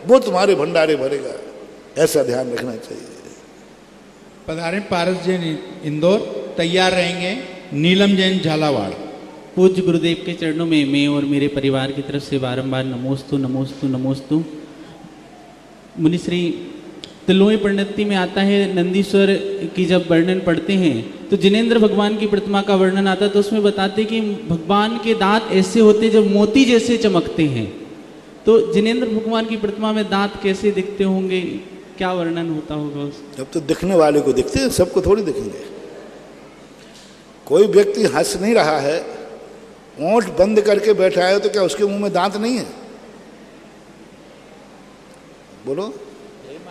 वो तुम्हारे भंडारे भरेगा। ऐसा ध्यान रखना चाहिए। पधारे पारस जैन इंदौर, तैयार रहेंगे नीलम जैन झालावाड़। पूज्य गुरुदेव के चरणों में मैं और मेरे परिवार की तरफ से बारंबार नमोस्तु नमोस्तु नमोस्तु। मुनिश्री, तिलोई परिणति में आता है, नंदीश्वर की जब वर्णन पढ़ते हैं तो जिनेंद्र भगवान की प्रतिमा का वर्णन आता है, तो उसमें बताते कि भगवान के दांत ऐसे होते जब मोती जैसे चमकते हैं। तो जिनेंद्र भगवान की प्रतिमा में दांत कैसे दिखते होंगे, क्या वर्णन होता होगा उसका? जब तो दिखने वाले को दिखते हैं, सबको थोड़ी दिखेंगे। कोई व्यक्ति हंस नहीं रहा है, ओंठ बंद करके बैठा है, तो क्या उसके मुंह में दांत नहीं है? बोलो।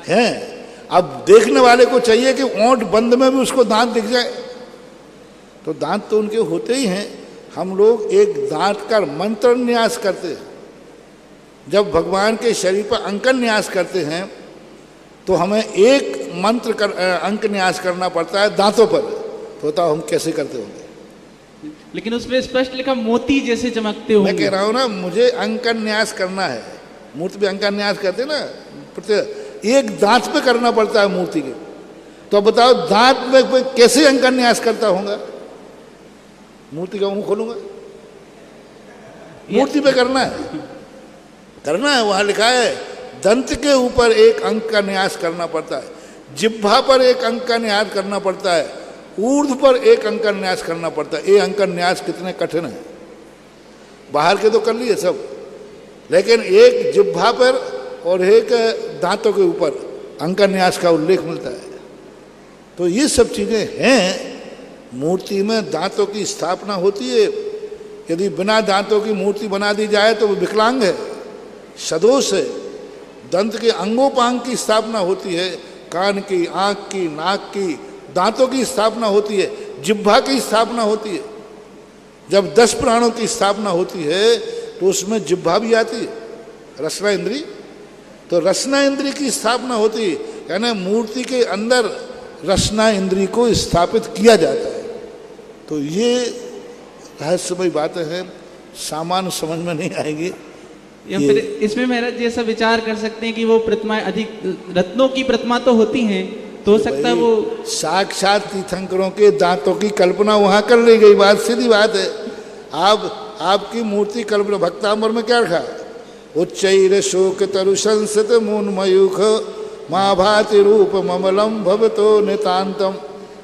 हैं। अब देखने वाले को चाहिए कि ओंठ बंद में भी उसको दांत दिख जाए, तो दांत तो उनके होते ही हैं। हम लोग एक दांत का मंत्र न्यास करते हैं। जब भगवान के शरीर पर अंकन न्यास करते हैं तो हमें एक मंत्र अंक न्यास करना पड़ता है दांतों पर। तो बताओ हम कैसे करते होंगे? लेकिन उसमें स्पष्ट लिखा मोती जैसे चमकते होंगे। मैं कह रहा हूँ ना, मुझे अंकन न्यास करना है। मूर्ति पे अंकन न्यास करते ना, एक दांत पे करना पड़ता है मूर्ति के। तो बताओ दांत में कैसे अंकन न्यास करता होगा? मूर्ति का मुंह खोलूंगा? मूर्ति पे करना है, वहां लिखा है दंत के ऊपर एक अंक का न्यास करना पड़ता है, जिह्वा पर एक अंक का न्यास करना पड़ता है, ऊर्ध्व पर एक अंक का न्यास करना पड़ता है। ये अंक न्यास कितने कठिन है। बाहर के तो कर लिए सब, लेकिन एक जिह्वा पर और एक दांतों के ऊपर अंक न्यास का उल्लेख मिलता है। तो ये सब चीजें हैं। मूर्ति में दांतों की स्थापना होती है। यदि बिना दांतों की मूर्ति बना दी जाए तो वो विकलांग है, सदोष है। दंत के अंगोपांग की स्थापना होती है, कान की, आंख की, नाक की, दांतों की स्थापना होती है, जिह्वा की स्थापना होती है। जब 10 प्राणों की स्थापना होती है तो उसमें जिह्वा भी आती है, रसना इंद्री। तो रसना इंद्री की स्थापना होती है, यानी मूर्ति के अंदर रसना इंद्री को स्थापित किया जाता है। तो ये रहस्यमय बातें हैं, सामान्य समझ में नहीं आएंगी। या फिर इसमें महाराज जी ऐसा विचार कर सकते हैं कि वो प्रतिमाएं अधिक रत्नों की प्रतिमा तो होती हैं, तो हो सकता है वो साक्षात तीर्थंकरों के दांतों की कल्पना वहां कर ली गई। बात सीधी बात है। आपकी मूर्ति कल्पना भक्तांबर में क्या रखा? उच्चैर शोक तरु संसत मून मयूख माँ भाति रूप ममलम भवतो नितांतम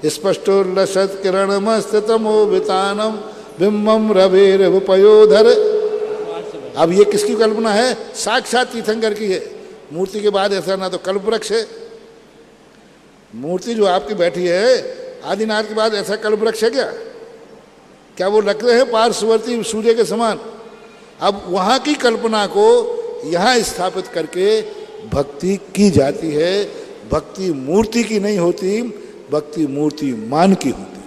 स्पष्टोल्लसत् किरणमस्ततमो वितानम बिंबम रवेर उपयोधर। अब ये किसकी कल्पना है? साक्षात तीर्थंकर की है। मूर्ति के बाद ऐसा ना तो कल्पवृक्ष है। मूर्ति जो आपकी बैठी है आदिनाथ के बाद ऐसा कल्पवृक्ष है क्या? क्या वो लग रहे हैं पार्श्ववर्ती सूर्य के समान? अब वहाँ की कल्पना को यहाँ स्थापित करके भक्ति की जाती है। भक्ति मूर्ति की नहीं होती, भक्ति मूर्ति मान की होती है।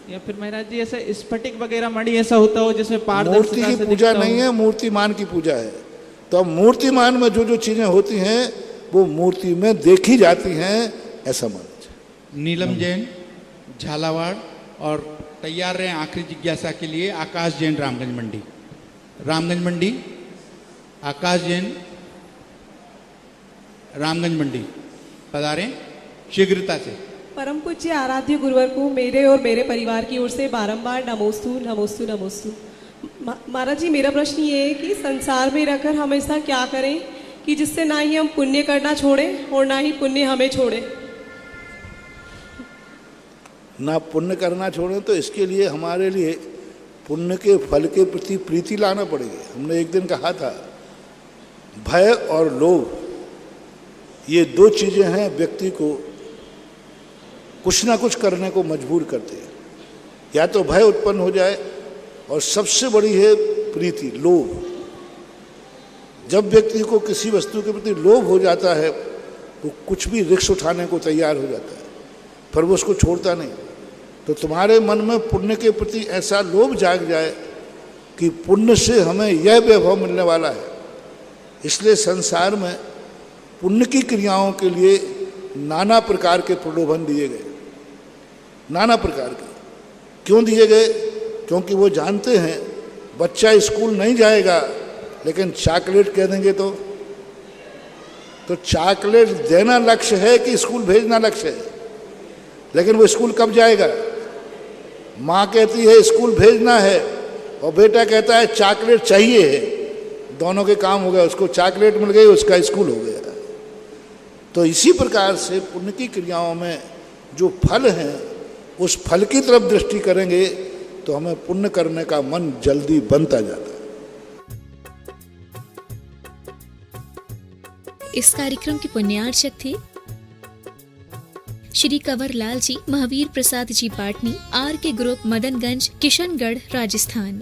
या फिर महाराज जी ऐसा स्फटिक वगैरह मणि ऐसा होता हो जिसमें पारदर्शिता मूर्ति की पूजा नहीं है, मूर्तिमान की पूजा है। तो अब मूर्तिमान में जो जो चीजें होती हैं वो मूर्ति में देखी जाती हैं, ऐसा माना जाए। नीलम जैन झालावाड़ और तैयार रहे आखिरी जिज्ञासा के लिए आकाश जैन रामगंज मंडी। रामगंज मंडी आकाश जैन रामगंज मंडी पधारें शीघ्रता से। परम पूज्य आराध्य गुरुवर को मेरे और मेरे परिवार की ओर से बारंबार नमोस्तु नमोस्तु नमोस्तु। महाराज जी, मेरा प्रश्न ये है कि संसार में रहकर हम ऐसा क्या करें कि जिससे ना ही हम पुण्य करना छोड़ें और ना ही पुण्य हमें छोड़े। ना पुण्य करना छोड़ें, तो इसके लिए हमारे लिए पुण्य के फल के प्रति प्रीति लाना पड़ेगी। हमने एक दिन कहा था भय और लोभ, ये दो चीजें हैं व्यक्ति को कुछ ना कुछ करने को मजबूर करते हैं। या तो भय उत्पन्न हो जाए, और सबसे बड़ी है प्रीति, लोभ। जब व्यक्ति को किसी वस्तु के प्रति लोभ हो जाता है तो कुछ भी रिस्क उठाने को तैयार हो जाता है, पर वो उसको छोड़ता नहीं। तो तुम्हारे मन में पुण्य के प्रति ऐसा लोभ जाग जाए कि पुण्य से हमें यह वैभव मिलने वाला है। इसलिए संसार में पुण्य की क्रियाओं के लिए नाना प्रकार के प्रलोभन दिए गए, नाना प्रकार के। क्यों दिए गए? क्योंकि वो जानते हैं बच्चा स्कूल नहीं जाएगा, लेकिन चॉकलेट कह देंगे तो चॉकलेट देना लक्ष्य है कि स्कूल भेजना लक्ष्य है? लेकिन वो स्कूल कब जाएगा? माँ कहती है स्कूल भेजना है और बेटा कहता है चॉकलेट चाहिए है। दोनों के काम हो गया, उसको चॉकलेट मिल गई, उसका स्कूल हो गया। तो इसी प्रकार से पुण्य की क्रियाओं में जो फल हैं उस फल की तरफ दृष्टि करेंगे तो हमें पुण्य करने का मन जल्दी बनता जाता है। इस कार्यक्रम के पुण्यार्चक थे श्री कंवर लाल जी, महावीर प्रसाद जी पाटनी, आर के ग्रुप, मदनगंज, किशनगढ़, राजस्थान।